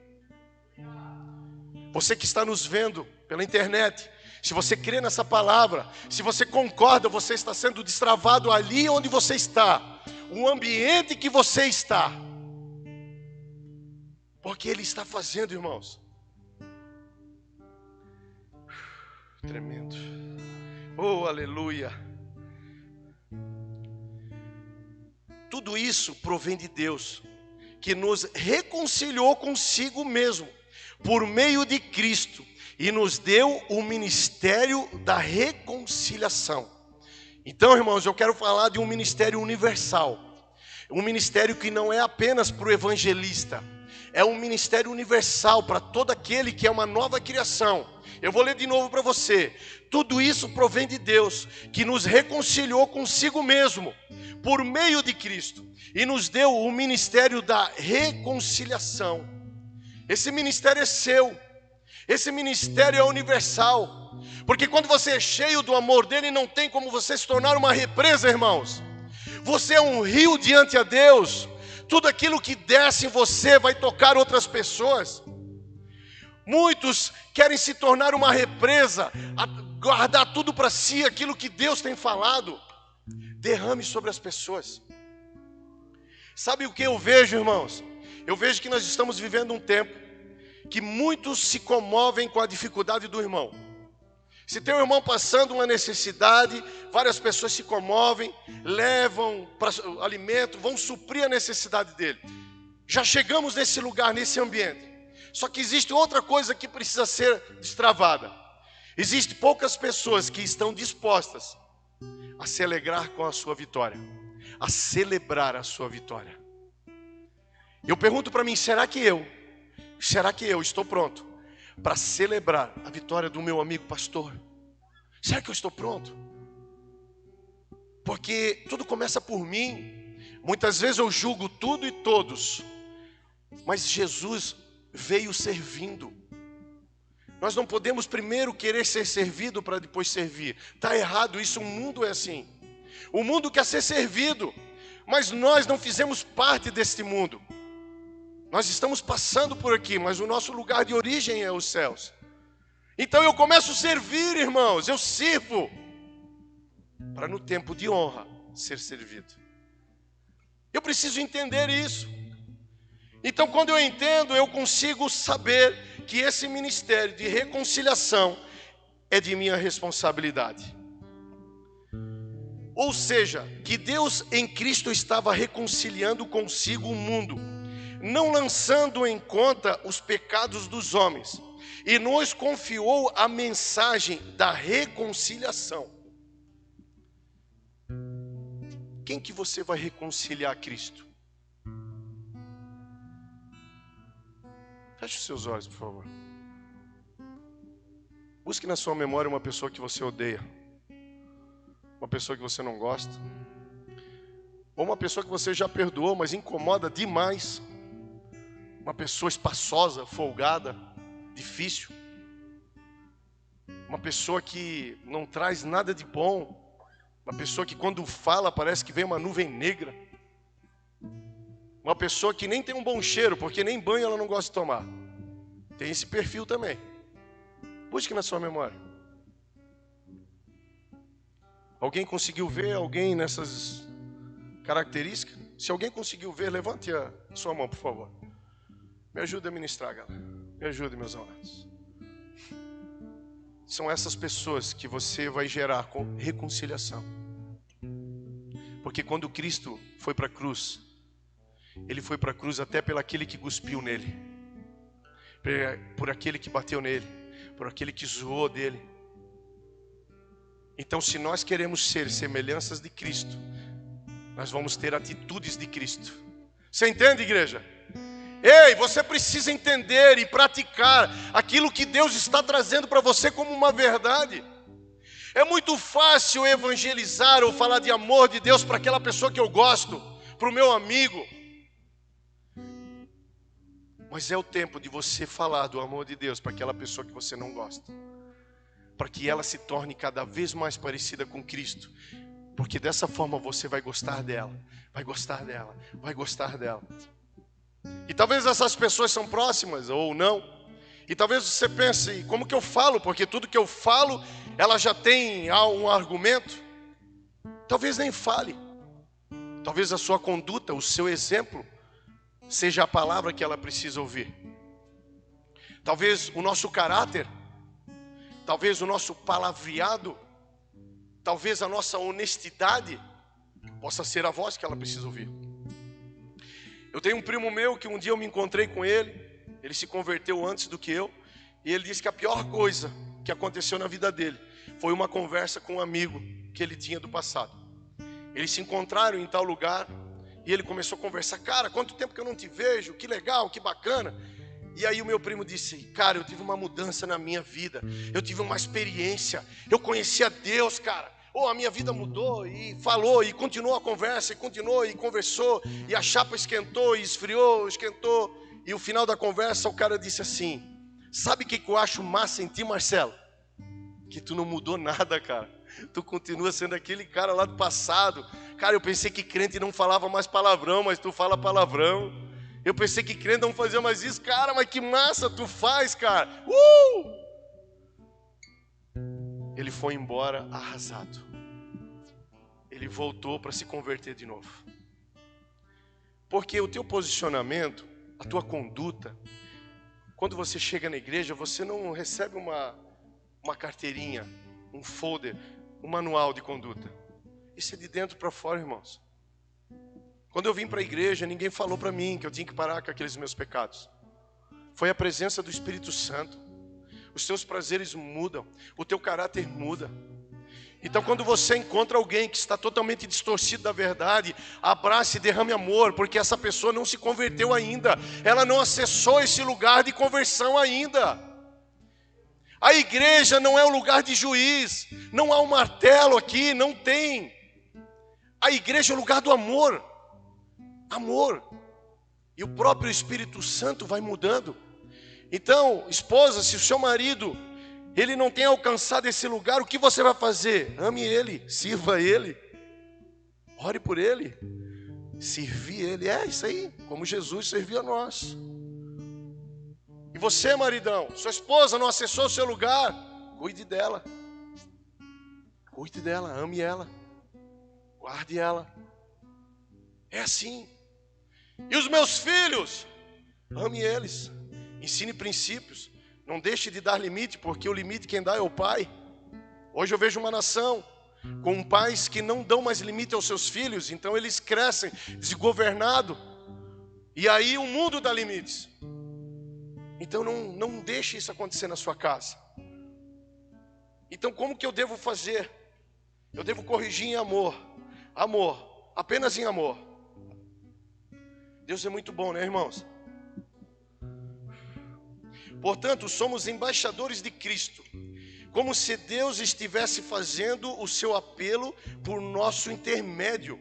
Você que está nos vendo pela internet, se você crê nessa palavra, se você concorda, você está sendo destravado ali onde você está, o ambiente que você está. Porque Ele está fazendo, irmãos. Tremendo. Oh, aleluia. Tudo isso provém de Deus, que nos reconciliou consigo mesmo, por meio de Cristo, e nos deu o ministério da reconciliação. Então, irmãos, eu quero falar de um ministério universal. Um ministério que não é apenas para o evangelista. É um ministério universal para todo aquele que é uma nova criação. Eu vou ler de novo para você. Tudo isso provém de Deus, que nos reconciliou consigo mesmo, por meio de Cristo, e nos deu o ministério da reconciliação. Esse ministério é seu. Esse ministério é universal. Porque quando você é cheio do amor dele, não tem como você se tornar uma represa, irmãos. Você é um rio diante a Deus. Tudo aquilo que desce em você vai tocar outras pessoas. Muitos querem se tornar uma represa, guardar tudo para si, aquilo que Deus tem falado. Derrame sobre as pessoas. Sabe o que eu vejo, irmãos? Eu vejo que nós estamos vivendo um tempo que muitos se comovem com a dificuldade do irmão. Se tem um irmão passando uma necessidade, várias pessoas se comovem, levam para alimento, vão suprir a necessidade dele. Já chegamos nesse lugar, nesse ambiente. Só que existe outra coisa que precisa ser destravada. Existem poucas pessoas que estão dispostas a se alegrar com a sua vitória, a celebrar a sua vitória. Eu pergunto para mim, será que eu estou pronto para celebrar a vitória do meu amigo pastor? Será que eu estou pronto? Porque tudo começa por mim. Muitas vezes eu julgo tudo e todos, mas Jesus veio servindo. Nós não podemos primeiro querer ser servido para depois servir. Está errado isso, o mundo é assim. O mundo quer ser servido, mas nós não fizemos parte deste mundo. Nós estamos passando por aqui, mas o nosso lugar de origem é os céus. Então eu começo a servir, irmãos, eu sirvo, para no tempo de honra ser servido. Eu preciso entender isso. Então quando eu entendo, eu consigo saber que esse ministério de reconciliação é de minha responsabilidade. Ou seja, que Deus em Cristo estava reconciliando consigo o mundo, não lançando em conta os pecados dos homens, e nos confiou a mensagem da reconciliação. Quem que você vai reconciliar a Cristo? Feche os seus olhos, por favor. Busque na sua memória uma pessoa que você odeia, uma pessoa que você não gosta, ou uma pessoa que você já perdoou, mas incomoda demais. Uma pessoa espaçosa, folgada, difícil. Uma pessoa que não traz nada de bom. Uma pessoa que quando fala parece que vem uma nuvem negra. Uma pessoa que nem tem um bom cheiro, porque nem banho ela não gosta de tomar. Tem esse perfil também. Busque na sua memória. Alguém conseguiu ver alguém nessas características? Se alguém conseguiu ver, levante a sua mão, por favor. Me ajude a ministrar, galera. Me ajude, meus amados. São essas pessoas que você vai gerar com reconciliação. Porque quando Cristo foi para a cruz, Ele foi para a cruz até pelo aquele que cuspiu nele, por aquele que bateu nele, por aquele que zoou dele. Então, se nós queremos ser semelhanças de Cristo, nós vamos ter atitudes de Cristo. Você entende, igreja? Ei, você precisa entender e praticar aquilo que Deus está trazendo para você como uma verdade. É muito fácil evangelizar ou falar de amor de Deus para aquela pessoa que eu gosto, para o meu amigo. Mas é o tempo de você falar do amor de Deus para aquela pessoa que você não gosta, para que ela se torne cada vez mais parecida com Cristo. Porque dessa forma você vai gostar dela, vai gostar dela, vai gostar dela. E talvez essas pessoas são próximas ou não. E talvez você pense, como que eu falo? Porque tudo que eu falo, ela já tem um argumento. Talvez nem fale. Talvez a sua conduta, o seu exemplo, seja a palavra que ela precisa ouvir. Talvez o nosso caráter, talvez o nosso palavreado, talvez a nossa honestidade possa ser a voz que ela precisa ouvir. Eu tenho um primo meu que um dia eu me encontrei com ele. Ele se converteu antes do que eu. E ele disse que a pior coisa que aconteceu na vida dele foi uma conversa com um amigo que ele tinha do passado. Eles se encontraram em tal lugar e ele começou a conversar. Cara, quanto tempo que eu não te vejo, que legal, que bacana. E aí o meu primo disse, cara, eu tive uma mudança na minha vida. Eu tive uma experiência, eu conheci a Deus, cara. A minha vida mudou, e falou, e continuou a conversa, e continuou, e conversou, e a chapa esquentou, e esfriou, esquentou. E o final da conversa, o cara disse assim, sabe o que eu acho massa em ti, Marcelo? Que tu não mudou nada, cara. Tu continua sendo aquele cara lá do passado. Cara, eu pensei que crente não falava mais palavrão, mas tu fala palavrão. Eu pensei que crente não fazia mais isso. Cara, mas que massa tu faz, cara. Ele foi embora arrasado. Ele voltou para se converter de novo. Porque o teu posicionamento, a tua conduta, quando você chega na igreja, você não recebe uma carteirinha, um folder, um manual de conduta. Isso é de dentro para fora, irmãos. Quando eu vim para a igreja, ninguém falou para mim que eu tinha que parar com aqueles meus pecados. Foi a presença do Espírito Santo. Os teus prazeres mudam, o teu caráter muda. Então, quando você encontra alguém que está totalmente distorcido da verdade, abrace e derrame amor, porque essa pessoa não se converteu ainda, ela não acessou esse lugar de conversão ainda. A igreja não é um lugar de juiz, não há um martelo aqui, não tem. A igreja é o lugar do amor, amor, e o próprio Espírito Santo vai mudando. Então, esposa, se o seu marido ele não tem alcançado esse lugar, o que você vai fazer? Ame ele, sirva ele, ore por ele, servir ele. É isso aí, como Jesus serviu a nós. E você, maridão, sua esposa não acessou o seu lugar, cuide dela, ame ela, guarde ela. É assim. E os meus filhos, ame eles, ensine princípios. Não deixe de dar limite, porque o limite quem dá é o pai. Hoje eu vejo uma nação com pais que não dão mais limite aos seus filhos, então eles crescem desgovernados. E aí o mundo dá limites. Então não deixe isso acontecer na sua casa. Então como que eu devo fazer? Eu devo corrigir em amor. Amor, apenas em amor. Deus é muito bom, né, irmãos? Portanto, somos embaixadores de Cristo, como se Deus estivesse fazendo o seu apelo por nosso intermédio.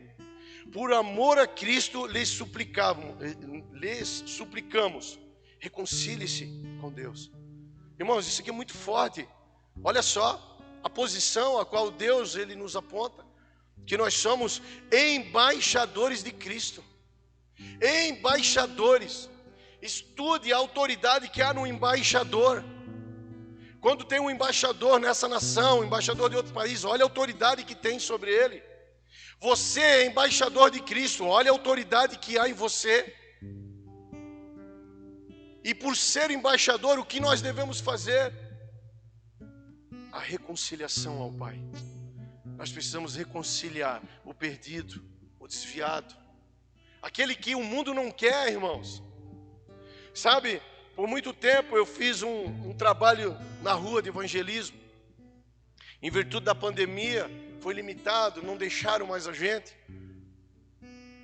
Por amor a Cristo, lhes suplicamos, reconcilie-se com Deus. Irmãos, isso aqui é muito forte. Olha só a posição a qual Deus ele nos aponta, que nós somos embaixadores de Cristo. Embaixadores. Estude a autoridade que há no embaixador. Quando tem um embaixador nessa nação, um embaixador de outro país, olha a autoridade que tem sobre ele. Você é embaixador de Cristo, olha a autoridade que há em você. E por ser embaixador, o que nós devemos fazer? A reconciliação ao Pai. Nós precisamos reconciliar o perdido, o desviado, aquele que o mundo não quer, irmãos. Sabe, por muito tempo eu fiz um trabalho na rua de evangelismo. Em virtude da pandemia, foi limitado, não deixaram mais a gente.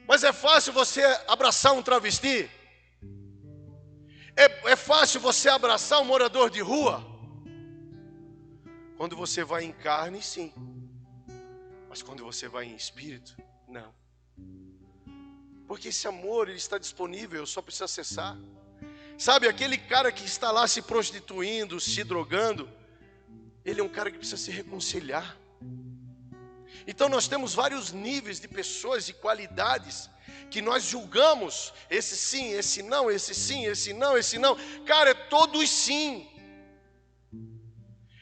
Mas é fácil você abraçar um travesti? É fácil você abraçar um morador de rua? Quando você vai em carne, sim. Mas quando você vai em espírito, não. Porque esse amor, ele está disponível, eu só preciso acessar. Sabe, aquele cara que está lá se prostituindo, se drogando, ele é um cara que precisa se reconciliar. Então nós temos vários níveis de pessoas e qualidades que nós julgamos, esse sim, esse não, esse sim, esse não, esse não. Cara, é todos sim.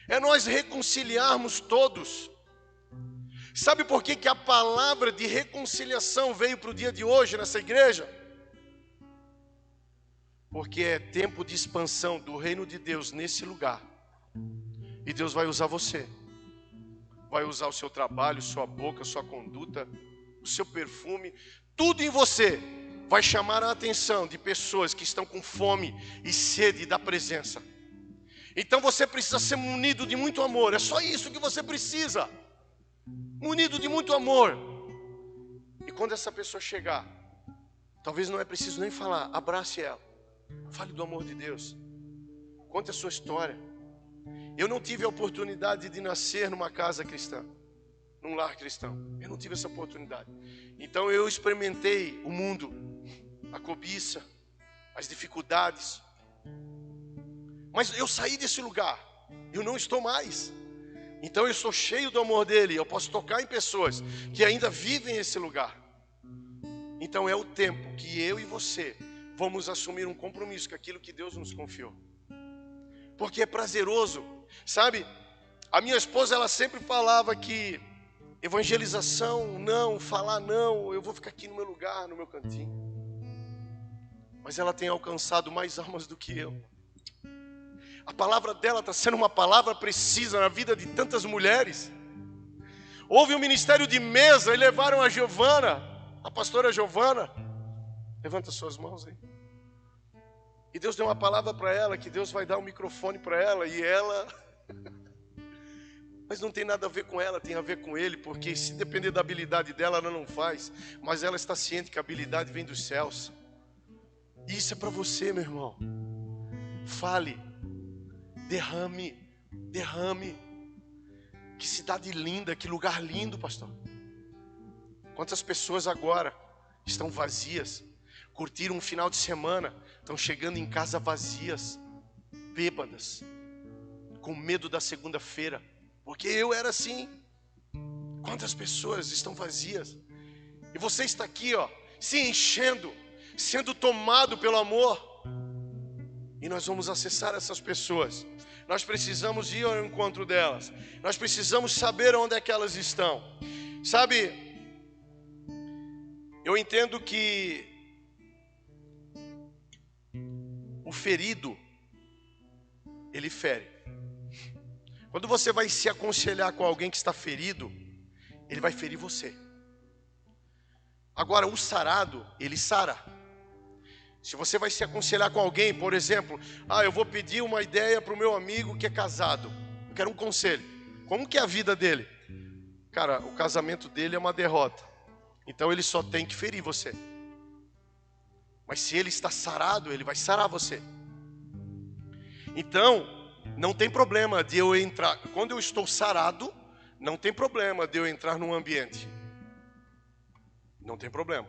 É nós reconciliarmos todos. Sabe por que a palavra de reconciliação veio para o dia de hoje nessa igreja? Porque é tempo de expansão do reino de Deus nesse lugar. E Deus vai usar você. Vai usar o seu trabalho, sua boca, sua conduta, o seu perfume. Tudo em você vai chamar a atenção de pessoas que estão com fome e sede da presença. Então você precisa ser munido de muito amor. É só isso que você precisa. Munido de muito amor. E quando essa pessoa chegar, talvez não é preciso nem falar, abrace ela. Fale do amor de Deus. Conte a sua história. Eu não tive a oportunidade de nascer numa casa cristã, num lar cristão. Eu não tive essa oportunidade. Então eu experimentei o mundo, a cobiça, as dificuldades. Mas eu saí desse lugar. Eu não estou mais. Então eu estou cheio do amor dele. Eu posso tocar em pessoas que ainda vivem esse lugar. Então é o tempo que eu e você vamos assumir um compromisso com aquilo que Deus nos confiou. Porque é prazeroso. Sabe, a minha esposa, ela sempre falava que evangelização não, falar não, eu vou ficar aqui no meu lugar, no meu cantinho. Mas ela tem alcançado mais almas do que eu. A palavra dela está sendo uma palavra precisa na vida de tantas mulheres. Houve um ministério de mesa e levaram a Giovana, a pastora Giovana. Levanta suas mãos aí. E Deus deu uma palavra para ela, que Deus vai dar um microfone para ela. E ela Mas não tem nada a ver com ela, tem a ver com ele, porque se depender da habilidade dela, ela não faz. Mas ela está ciente que a habilidade vem dos céus. Isso é para você, meu irmão. Fale, derrame. Que cidade linda, que lugar lindo, pastor. Quantas pessoas agora estão vazias, curtiram um final de semana, estão chegando em casa vazias, bêbadas, com medo da segunda-feira. Porque eu era assim. Quantas pessoas estão vazias? E você está aqui, ó, se enchendo, sendo tomado pelo amor. E nós vamos acessar essas pessoas. Nós precisamos ir ao encontro delas. Nós precisamos saber onde é que elas estão. Sabe, eu entendo que o ferido, ele fere. Quando você vai se aconselhar com alguém que está ferido, ele vai ferir você. Agora, o sarado, ele sara. Se você vai se aconselhar com alguém, por exemplo, eu vou pedir uma ideia para o meu amigo que é casado. Eu quero um conselho. Como que é a vida dele? Cara, o casamento dele é uma derrota. Então ele só tem que ferir você. Mas se ele está sarado, ele vai sarar você. Então, não tem problema de eu entrar. Quando eu estou sarado, não tem problema de eu entrar num ambiente. Não tem problema.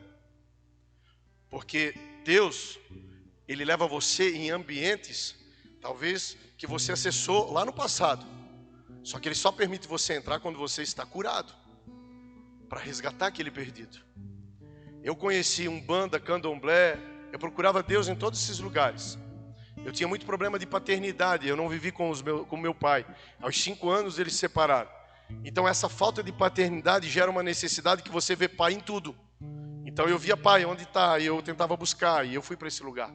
Porque Deus, Ele leva você em ambientes, talvez, que você acessou lá no passado. Só que Ele só permite você entrar quando você está curado, para resgatar aquele perdido. Eu conheci Umbanda, Candomblé, eu procurava Deus em todos esses lugares. Eu tinha muito problema de paternidade, eu não vivi com meu pai. Aos 5 anos eles se separaram. Então essa falta de paternidade gera uma necessidade que você vê pai em tudo. Então eu via pai, onde está? E eu tentava buscar, e eu fui para esse lugar.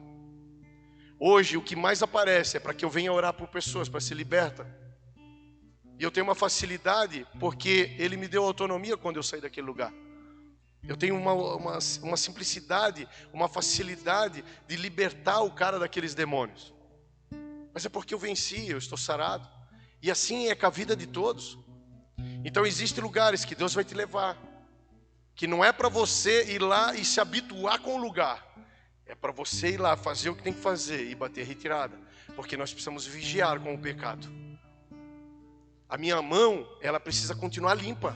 Hoje o que mais aparece é para que eu venha orar por pessoas, para ser liberta. E eu tenho uma facilidade, porque Ele me deu autonomia quando eu saí daquele lugar. Eu tenho uma simplicidade, uma facilidade de libertar o cara daqueles demônios. Mas é porque eu venci, eu estou sarado. E assim é com a vida de todos. Então existem lugares que Deus vai te levar, que não é para você ir lá e se habituar com o lugar. É para você ir lá fazer o que tem que fazer e bater retirada. Porque nós precisamos vigiar com o pecado. A minha mão, ela precisa continuar limpa.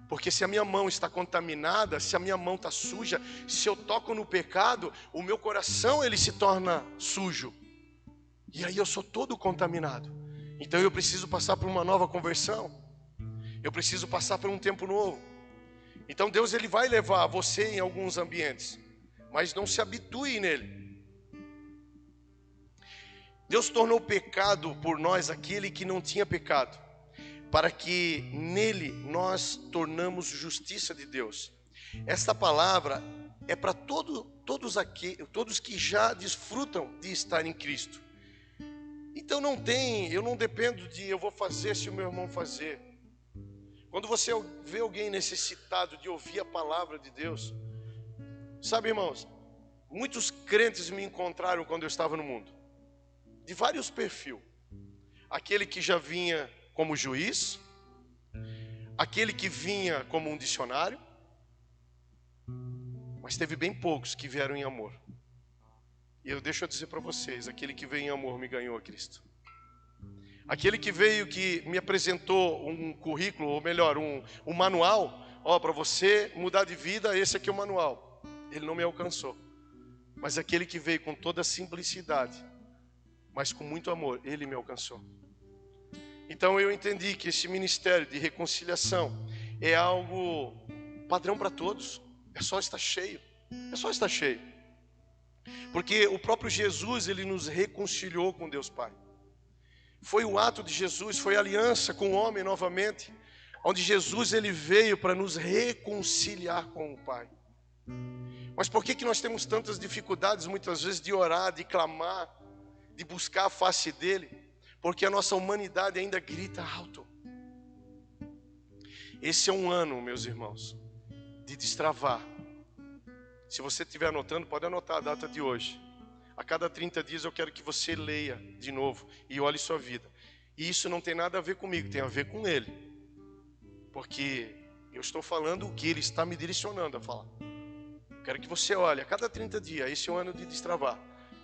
Porque se a minha mão está contaminada, se a minha mão está suja, se eu toco no pecado, o meu coração ele se torna sujo. E aí eu sou todo contaminado. Então eu preciso passar por uma nova conversão. Eu preciso passar por um tempo novo. Então Deus ele vai levar você em alguns ambientes, mas não se habitue nele. Deus tornou pecado por nós aquele que não tinha pecado, para que nele nós tornamos justiça de Deus. Esta palavra é para todos que já desfrutam de estar em Cristo. Então eu não dependo de eu vou fazer se o meu irmão fazer. Quando você vê alguém necessitado de ouvir a palavra de Deus, sabe, irmãos, muitos crentes me encontraram quando eu estava no mundo, de vários perfis. Aquele que já vinha como juiz, aquele que vinha como um dicionário, mas teve bem poucos que vieram em amor. E deixa eu dizer para vocês, aquele que veio em amor me ganhou a Cristo. Aquele que veio, que me apresentou um currículo, ou melhor, um manual, para você mudar de vida, esse aqui é o manual. Ele não me alcançou. Mas aquele que veio com toda a simplicidade, mas com muito amor, ele me alcançou. Então eu entendi que esse ministério de reconciliação é algo padrão para todos. É só estar cheio. É só estar cheio. Porque o próprio Jesus, ele nos reconciliou com Deus Pai. Foi o ato de Jesus, foi a aliança com o homem novamente, onde Jesus ele veio para nos reconciliar com o Pai. Mas por que nós temos tantas dificuldades muitas vezes de orar, de clamar, de buscar a face dele? Porque a nossa humanidade ainda grita alto. Esse é um ano, meus irmãos, de destravar. Se você estiver anotando, pode anotar a data de hoje. A cada 30 dias eu quero que você leia de novo e olhe sua vida. E isso não tem nada a ver comigo, tem a ver com Ele. Porque eu estou falando o que Ele está me direcionando a falar. Quero que você olhe, a cada 30 dias, esse é o ano de destravar.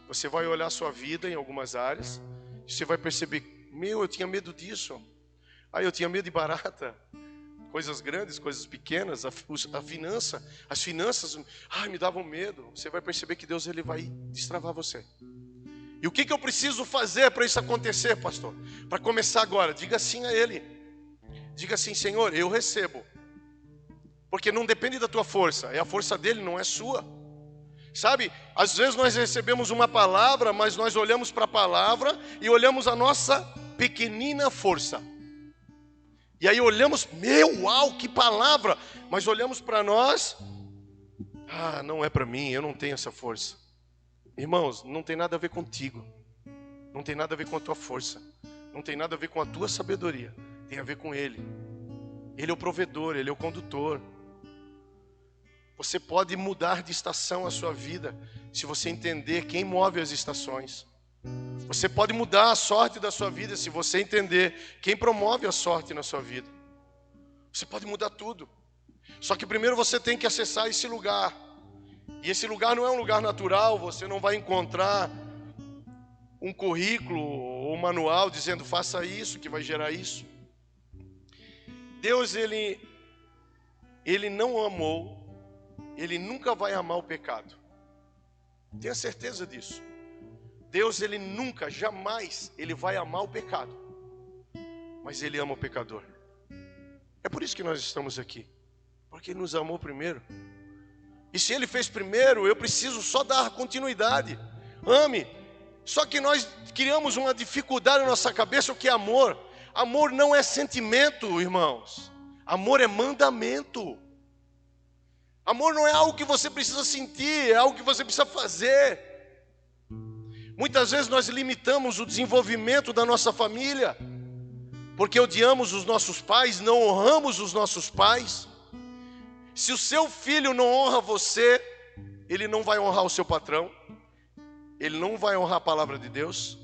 Você vai olhar a sua vida em algumas áreas. Você vai perceber, eu tinha medo disso. Eu tinha medo de barata. Coisas grandes, coisas pequenas, as finanças, me davam medo. Você vai perceber que Deus ele vai destravar você. E o que eu preciso fazer para isso acontecer, pastor? Para começar agora, diga sim a Ele. Diga assim, Senhor, eu recebo. Porque não depende da tua força, é a força dele, não é sua. Sabe, às vezes nós recebemos uma palavra, mas nós olhamos para a palavra e olhamos a nossa pequenina força. E aí olhamos, uau, que palavra! Mas olhamos para nós, não é para mim, eu não tenho essa força. Irmãos, não tem nada a ver contigo. Não tem nada a ver com a tua força. Não tem nada a ver com a tua sabedoria. Tem a ver com Ele. Ele é o provedor, Ele é o condutor. Você pode mudar de estação a sua vida se você entender quem move as estações. Você pode mudar a sorte da sua vida se você entender quem promove a sorte na sua vida. Você pode mudar tudo. Só que primeiro você tem que acessar esse lugar. E esse lugar não é um lugar natural. Você não vai encontrar um currículo ou um manual dizendo faça isso que vai gerar isso. Deus, Ele não amou, Ele nunca vai amar o pecado. Tenha certeza disso. Deus, Ele nunca, jamais, Ele vai amar o pecado. Mas Ele ama o pecador. É por isso que nós estamos aqui. Porque Ele nos amou primeiro. E se Ele fez primeiro, eu preciso só dar continuidade. Ame. Só que nós criamos uma dificuldade na nossa cabeça, o que é amor. Amor não é sentimento, irmãos. Amor é mandamento. Amor não é algo que você precisa sentir, é algo que você precisa fazer. Muitas vezes nós limitamos o desenvolvimento da nossa família, porque odiamos os nossos pais, não honramos os nossos pais. Se o seu filho não honra você, ele não vai honrar o seu patrão, ele não vai honrar a palavra de Deus,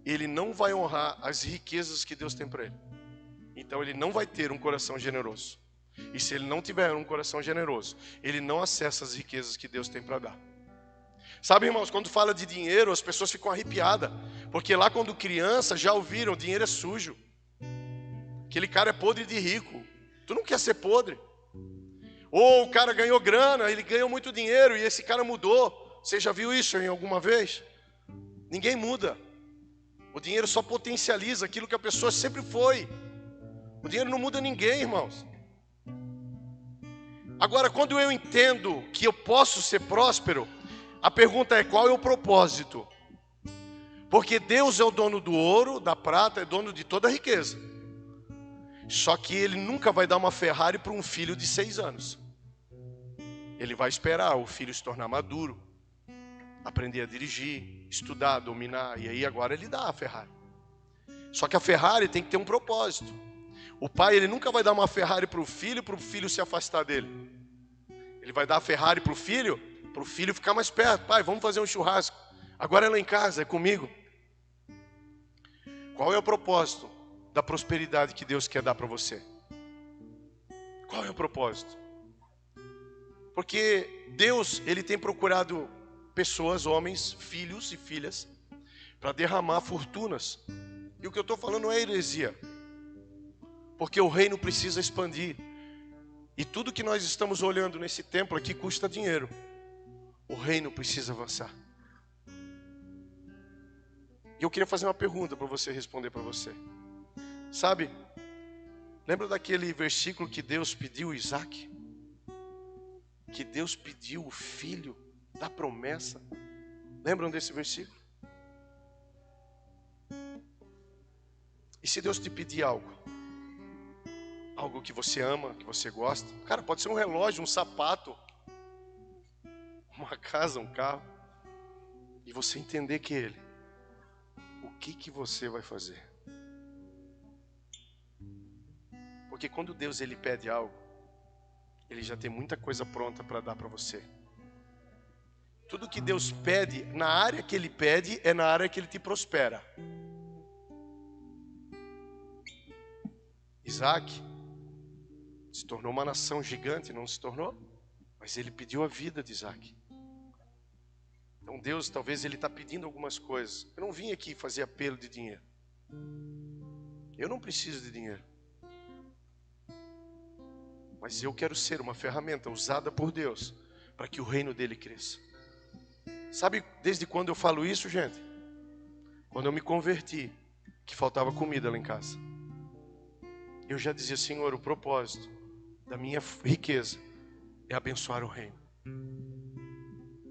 ele não vai honrar as riquezas que Deus tem para ele. Então ele não vai ter um coração generoso. E se ele não tiver um coração generoso, ele não acessa as riquezas que Deus tem para dar. Sabe, irmãos, quando fala de dinheiro, as pessoas ficam arrepiadas, porque lá quando criança já ouviram, dinheiro é sujo, aquele cara é podre de rico. Tu não quer ser podre. Ou o cara ganhou grana, ele ganhou muito dinheiro e esse cara mudou. Você já viu isso em alguma vez? Ninguém muda. O dinheiro só potencializa aquilo que a pessoa sempre foi. O dinheiro não muda ninguém, irmãos. Agora, quando eu entendo que eu posso ser próspero, a pergunta é: qual é o propósito? Porque Deus é o dono do ouro, da prata, é dono de toda a riqueza. Só que Ele nunca vai dar uma Ferrari para um filho de 6 anos. Ele vai esperar o filho se tornar maduro, aprender a dirigir, estudar, dominar, e aí agora Ele dá a Ferrari. Só que a Ferrari tem que ter um propósito. O pai, ele nunca vai dar uma Ferrari para o filho se afastar dele. Ele vai dar a Ferrari para o filho ficar mais perto. Pai, vamos fazer um churrasco. Agora é lá em casa, é comigo. Qual é o propósito da prosperidade que Deus quer dar para você? Qual é o propósito? Porque Deus, Ele tem procurado pessoas, homens, filhos e filhas, para derramar fortunas. E o que eu estou falando não é heresia. Porque o reino precisa expandir. E tudo que nós estamos olhando nesse templo aqui custa dinheiro. O reino precisa avançar. E eu queria fazer uma pergunta para você responder para você. Sabe, lembra daquele versículo que Deus pediu Isaac? Que Deus pediu o filho da promessa. Lembram desse versículo? E se Deus te pedir algo? Algo que você ama, que você gosta. Cara, pode ser um relógio, um sapato, uma casa, um carro. E você entender que Ele. O que você vai fazer? Porque quando Deus Ele pede algo, Ele já tem muita coisa pronta para dar para você. Tudo que Deus pede, na área que Ele pede, é na área que Ele te prospera. Isaac se tornou uma nação gigante, não se tornou? Mas ele pediu a vida de Isaac. Então Deus, talvez ele está pedindo algumas coisas. Eu não vim aqui fazer apelo de dinheiro. Eu não preciso de dinheiro. Mas eu quero ser uma ferramenta usada por Deus para que o reino dele cresça. Sabe desde quando eu falo isso, gente? Quando eu me converti, que faltava comida lá em casa. Eu já dizia, Senhor, o propósito da minha riqueza é abençoar o reino.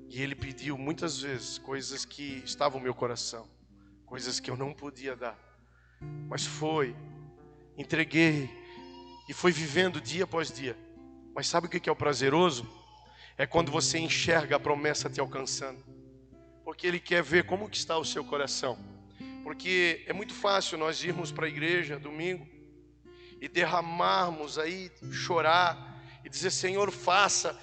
E ele pediu muitas vezes coisas que estavam no meu coração, coisas que eu não podia dar. Mas entreguei e foi vivendo dia após dia. Mas sabe o que é o prazeroso? É quando você enxerga a promessa te alcançando. Porque ele quer ver como que está o seu coração. Porque é muito fácil nós irmos para a igreja domingo e derramarmos aí, chorar e dizer, Senhor, faça,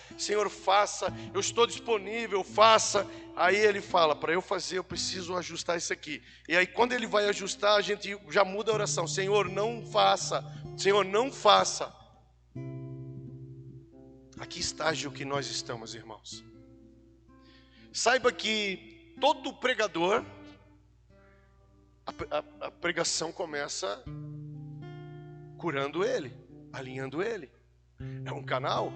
eu estou disponível, faça. Aí ele fala, para eu fazer eu preciso ajustar isso aqui. E aí quando ele vai ajustar, a gente já muda a oração, Senhor, não faça, Senhor, não faça. A que estágio que nós estamos, irmãos? Saiba que todo pregador, a pregação começa curando ele, alinhando ele. É um canal.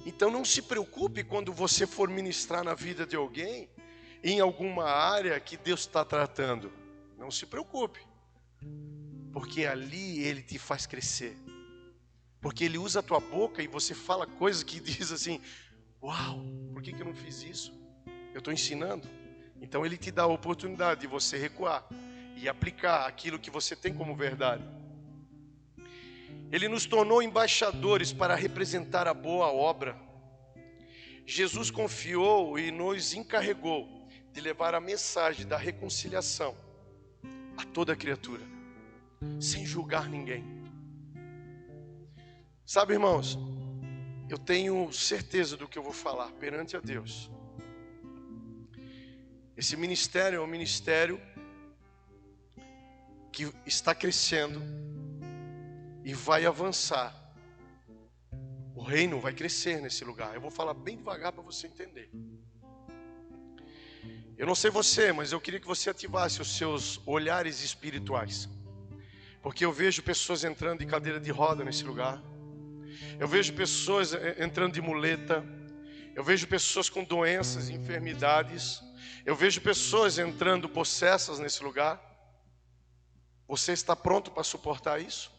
Então não se preocupe quando você for ministrar na vida de alguém, em alguma área que Deus está tratando. Não se preocupe. Porque ali Ele te faz crescer. Porque Ele usa a tua boca e você fala coisas que diz assim, uau, por que eu não fiz isso? Eu estou ensinando. Então Ele te dá a oportunidade de você recuar e aplicar aquilo que você tem como verdade. Ele nos tornou embaixadores para representar a boa obra. Jesus confiou e nos encarregou de levar a mensagem da reconciliação a toda criatura, sem julgar ninguém. Sabe, irmãos, eu tenho certeza do que eu vou falar perante a Deus. Esse ministério é um ministério que está crescendo e vai avançar. O reino vai crescer nesse lugar. Eu vou falar bem devagar para você entender. Eu não sei você, mas eu queria que você ativasse os seus olhares espirituais. Porque eu vejo pessoas entrando de cadeira de roda nesse lugar. Eu vejo pessoas entrando de muleta. Eu vejo pessoas com doenças, enfermidades. Eu vejo pessoas entrando possessas nesse lugar. Você está pronto para suportar isso?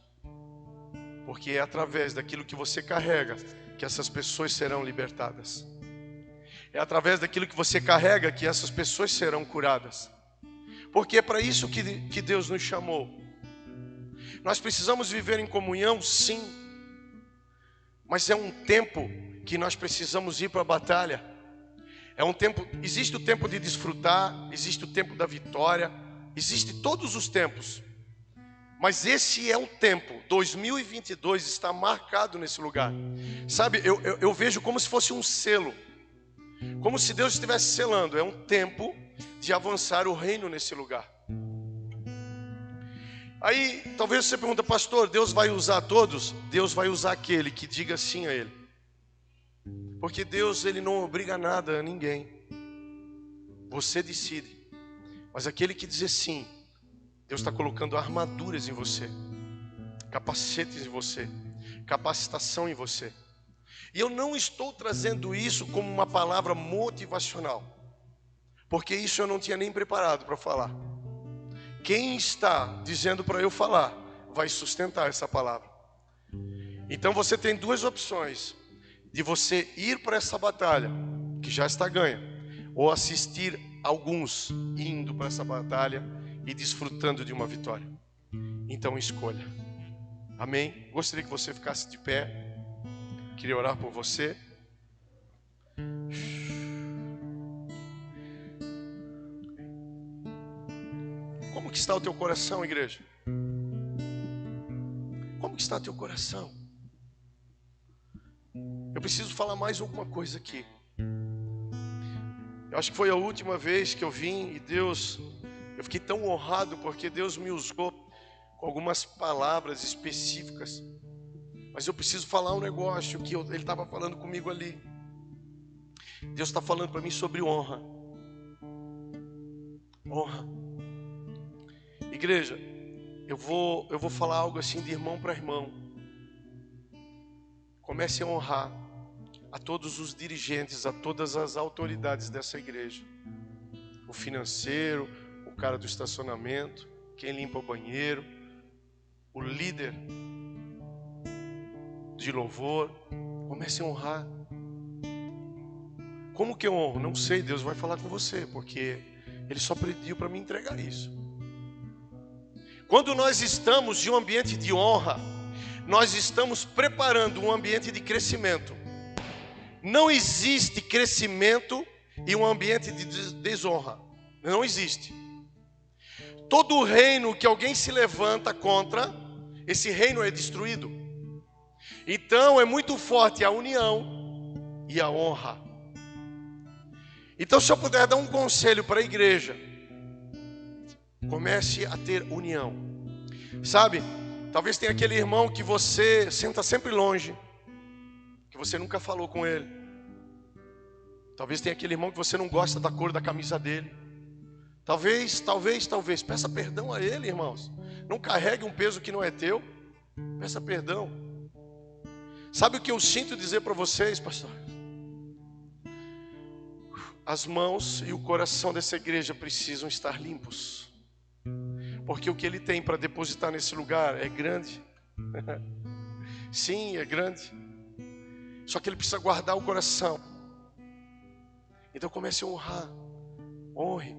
Porque é através daquilo que você carrega que essas pessoas serão libertadas. É através daquilo que você carrega que essas pessoas serão curadas. Porque é para isso que Deus nos chamou. Nós precisamos viver em comunhão, sim. Mas é um tempo que nós precisamos ir para a batalha. É um tempo, existe o tempo de desfrutar, existe o tempo da vitória, existe todos os tempos. Mas esse é um tempo, 2022 está marcado nesse lugar. Sabe, eu vejo como se fosse um selo. Como se Deus estivesse selando. É um tempo de avançar o reino nesse lugar. Aí, talvez você pergunta, pastor, Deus vai usar todos? Deus vai usar aquele que diga sim a Ele. Porque Deus, Ele não obriga nada a ninguém. Você decide. Mas aquele que dizer sim, Deus está colocando armaduras em você, capacetes em você, capacitação em você. E eu não estou trazendo isso como uma palavra motivacional, porque isso eu não tinha nem preparado para falar. Quem está dizendo para eu falar, vai sustentar essa palavra. Então você tem duas opções, de você ir para essa batalha, que já está ganha, ou assistir alguns indo para essa batalha, e desfrutando de uma vitória. Então escolha. Amém? Gostaria que você ficasse de pé. Queria orar por você. Como que está o teu coração, igreja? Como que está o teu coração? Eu preciso falar mais alguma coisa aqui. Eu acho que foi a última vez que eu vim e eu fiquei tão honrado porque Deus me usou algumas palavras específicas. Mas eu preciso falar um negócio que ele estava falando comigo ali. Deus está falando para mim sobre honra. Honra. Igreja, eu vou falar algo assim de irmão para irmão. Comece a honrar a todos os dirigentes, a todas as autoridades dessa igreja. O financeiro, o cara do estacionamento, quem limpa o banheiro, o líder de louvor. Comece a honrar. Como que eu honro? Não sei, Deus vai falar com você, porque Ele só pediu para me entregar isso. Quando nós estamos em um ambiente de honra, nós estamos preparando um ambiente de crescimento. Não existe crescimento em um ambiente de desonra. Não existe. Todo reino que alguém se levanta contra, esse reino é destruído. Então é muito forte a união e a honra. Então, se eu puder dar um conselho para a igreja, comece a ter união. Sabe, talvez tenha aquele irmão que você senta sempre longe, que você nunca falou com ele. Talvez tenha aquele irmão que você não gosta da cor da camisa dele. Talvez, peça perdão a ele, irmãos. Não carregue um peso que não é teu. Peça perdão. Sabe o que eu sinto dizer para vocês, pastor? As mãos e o coração dessa igreja precisam estar limpos. Porque o que ele tem para depositar nesse lugar é grande. Sim, é grande. Só que ele precisa guardar o coração. Então comece a honrar. Honre.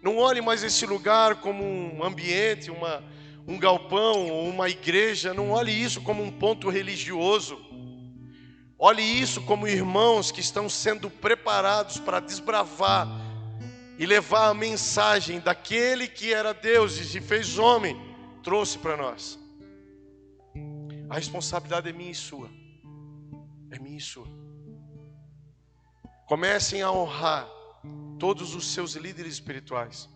Não olhe mais esse lugar como um ambiente, um galpão ou uma igreja. Não olhe isso como um ponto religioso. Olhe isso como irmãos que estão sendo preparados para desbravar e levar a mensagem daquele que era Deus e se fez homem, trouxe para nós. A responsabilidade é minha e sua. É minha e sua. Comecem a honrar todos os seus líderes espirituais.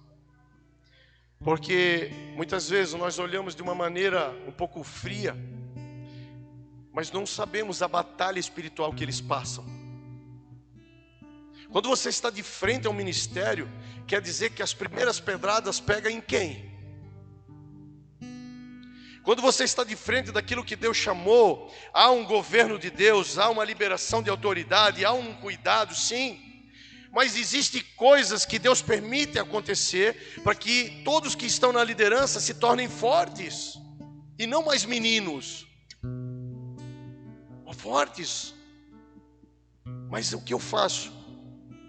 Porque muitas vezes nós olhamos de uma maneira um pouco fria, mas não sabemos a batalha espiritual que eles passam. Quando você está de frente ao ministério, quer dizer que as primeiras pedradas pegam em quem? Quando você está de frente daquilo que Deus chamou, há um governo de Deus, há uma liberação de autoridade, há um cuidado, sim. Mas existem coisas que Deus permite acontecer para que todos que estão na liderança se tornem fortes e não mais meninos. Fortes. Mas o que eu faço?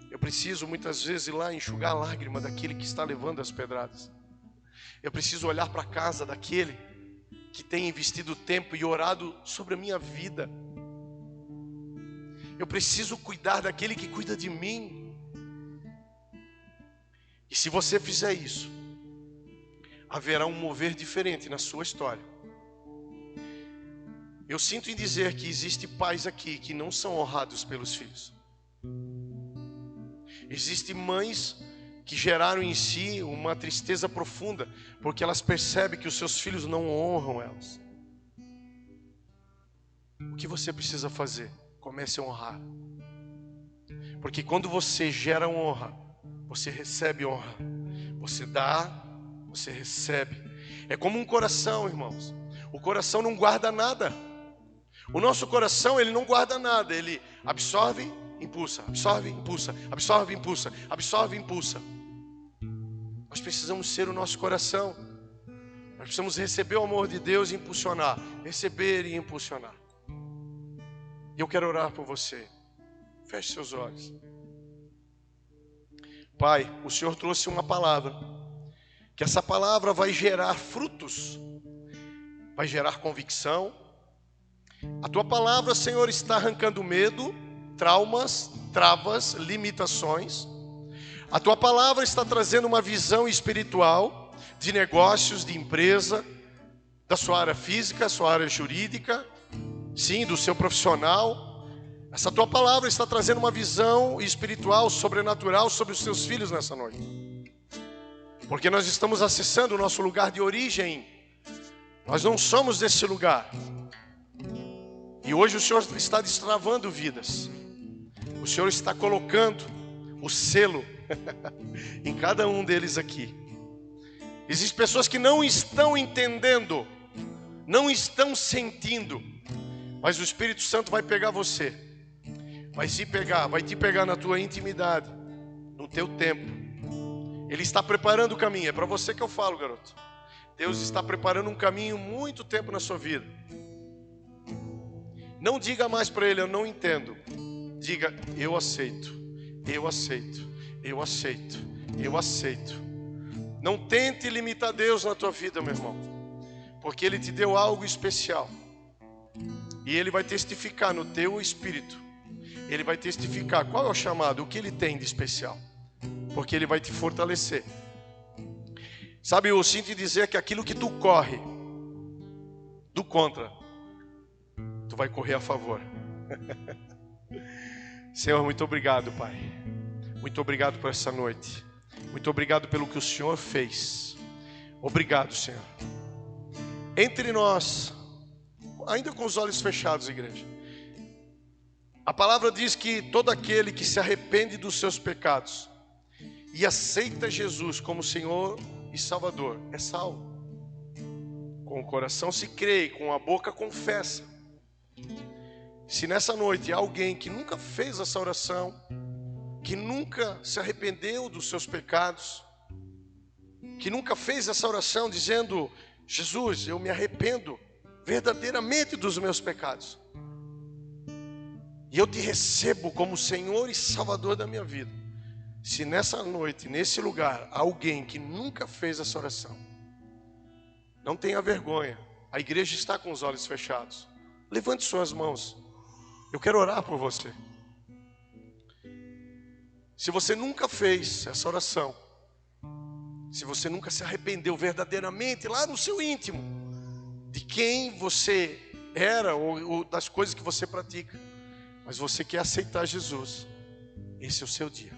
Eu preciso muitas vezes ir lá enxugar a lágrima daquele que está levando as pedradas. Eu preciso olhar para a casa daquele que tem investido tempo e orado sobre a minha vida. Eu preciso cuidar daquele que cuida de mim. E se você fizer isso, haverá um mover diferente na sua história. Eu sinto em dizer que existem pais aqui que não são honrados pelos filhos. Existem mães que geraram em si uma tristeza profunda, porque elas percebem que os seus filhos não honram elas. O que você precisa fazer? Comece a honrar. Porque quando você gera honra, você recebe honra. Você dá, você recebe. É como um coração, irmãos. O coração não guarda nada. O nosso coração, ele não guarda nada. Ele absorve, impulsa, absorve, impulsa, absorve, impulsa, absorve, impulsa. Nós precisamos ser o nosso coração. Nós precisamos receber o amor de Deus e impulsionar. Receber e impulsionar. E eu quero orar por você. Feche seus olhos. Pai, o Senhor trouxe uma palavra. Que essa palavra vai gerar frutos. Vai gerar convicção. A Tua palavra, Senhor, está arrancando medo, traumas, travas, limitações. A Tua palavra está trazendo uma visão espiritual de negócios, de empresa, da sua área física, sua área jurídica, sim, do seu profissional. Essa Tua palavra está trazendo uma visão espiritual, sobrenatural sobre os Teus filhos nessa noite. Porque nós estamos acessando o nosso lugar de origem, Nós não somos desse lugar. E hoje o Senhor está destravando vidas. O Senhor está colocando o selo em cada um deles aqui. Existem pessoas que não estão entendendo, não estão sentindo, mas o Espírito Santo vai pegar você, vai te pegar na tua intimidade, no teu tempo. Ele está preparando o caminho. É para você que eu falo, garoto. Deus está preparando um caminho muito tempo na sua vida. Não diga mais para Ele, eu não entendo. Diga, eu aceito, eu aceito, eu aceito, eu aceito. Não tente limitar Deus na tua vida, meu irmão, porque Ele te deu algo especial. E Ele vai testificar no teu espírito. Ele vai testificar qual é o chamado, o que Ele tem de especial. Porque Ele vai te fortalecer. Sabe, eu sinto dizer que aquilo que tu corre do contra, tu vai correr a favor. Senhor, muito obrigado, Pai. Muito obrigado por essa noite. Muito obrigado pelo que o Senhor fez. Obrigado, Senhor. Entre nós, ainda com os olhos fechados, igreja, a palavra diz que todo aquele que se arrepende dos seus pecados e aceita Jesus como Senhor e Salvador é salvo. Com o coração se crê e com a boca confessa. Se nessa noite há alguém que nunca fez essa oração, que nunca se arrependeu dos seus pecados, que nunca fez essa oração dizendo, Jesus, eu me arrependo verdadeiramente dos meus pecados, e eu te recebo como Senhor e Salvador da minha vida. Se nessa noite, nesse lugar, há alguém que nunca fez essa oração, não tenha vergonha, a igreja está com os olhos fechados. Levante suas mãos. Eu quero orar por você. Se você nunca fez essa oração, se você nunca se arrependeu verdadeiramente lá no seu íntimo de quem você era ou das coisas que você pratica, mas você quer aceitar Jesus, esse é o seu dia.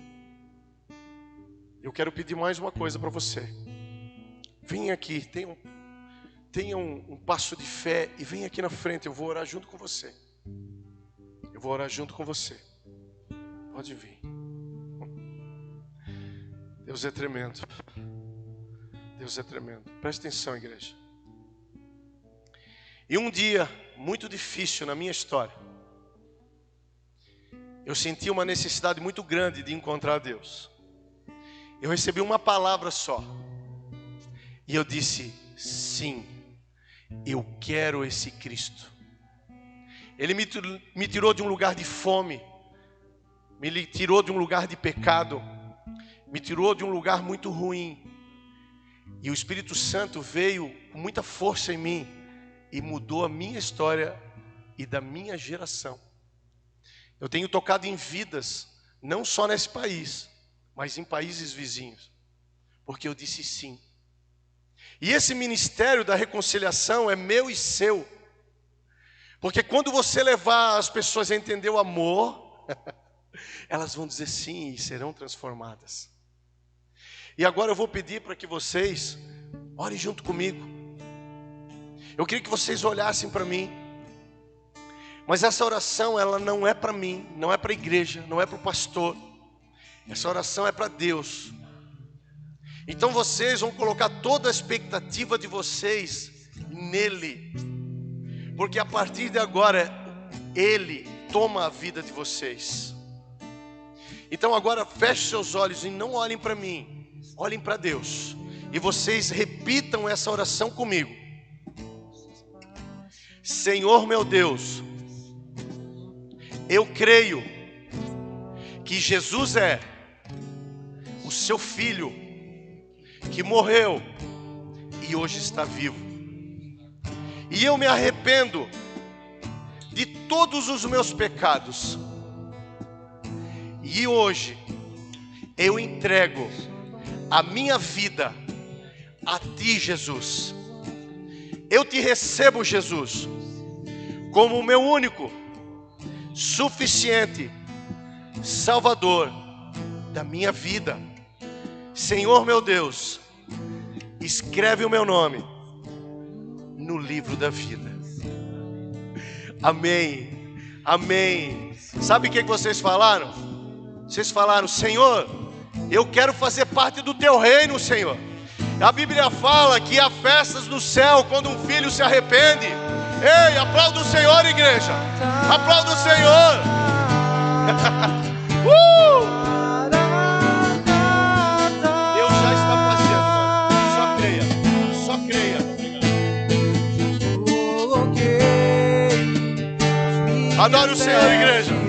Eu quero pedir mais uma coisa para você. Venha aqui, tenha um passo de fé e venha aqui na frente, eu vou orar junto com você. Eu vou orar junto com você. Pode vir. Deus é tremendo. Deus é tremendo. Preste atenção, igreja. E um dia muito difícil na minha história, eu senti uma necessidade muito grande de encontrar Deus. Eu recebi uma palavra só. E eu disse, sim, eu quero esse Cristo. Ele me tirou de um lugar de fome, me tirou de um lugar de pecado, me tirou de um lugar muito ruim. E o Espírito Santo veio com muita força em mim e mudou a minha história e da minha geração. Eu tenho tocado em vidas, não só nesse país, mas em países vizinhos, porque eu disse sim. E esse ministério da reconciliação é meu e seu. Porque quando você levar as pessoas a entender o amor, elas vão dizer sim e serão transformadas. E agora eu vou pedir para que vocês orem junto comigo. Eu queria que vocês olhassem para mim. Mas essa oração, ela não é para mim, não é para a igreja, não é para o pastor. Essa oração é para Deus. Então vocês vão colocar toda a expectativa de vocês nele. Porque a partir de agora, Ele toma a vida de vocês. Então agora feche seus olhos e não olhem para mim, olhem para Deus. E vocês repitam essa oração comigo. Senhor meu Deus, eu creio que Jesus é o seu Filho, que morreu e hoje está vivo. E eu me arrependo de todos os meus pecados. E hoje eu entrego a minha vida a Ti, Jesus. Eu Te recebo, Jesus, como o meu único, suficiente Salvador da minha vida. Senhor meu Deus, escreve o meu nome no livro da vida. Amém, amém. Sabe o que vocês falaram? Vocês falaram: Senhor, eu quero fazer parte do teu reino, Senhor. A Bíblia fala que há festas no céu quando um filho se arrepende. Ei, aplauda o Senhor, igreja. Aplauda o Senhor. Deus já está fazendo, mano. Só creia. Só creia. Adore o Senhor, igreja.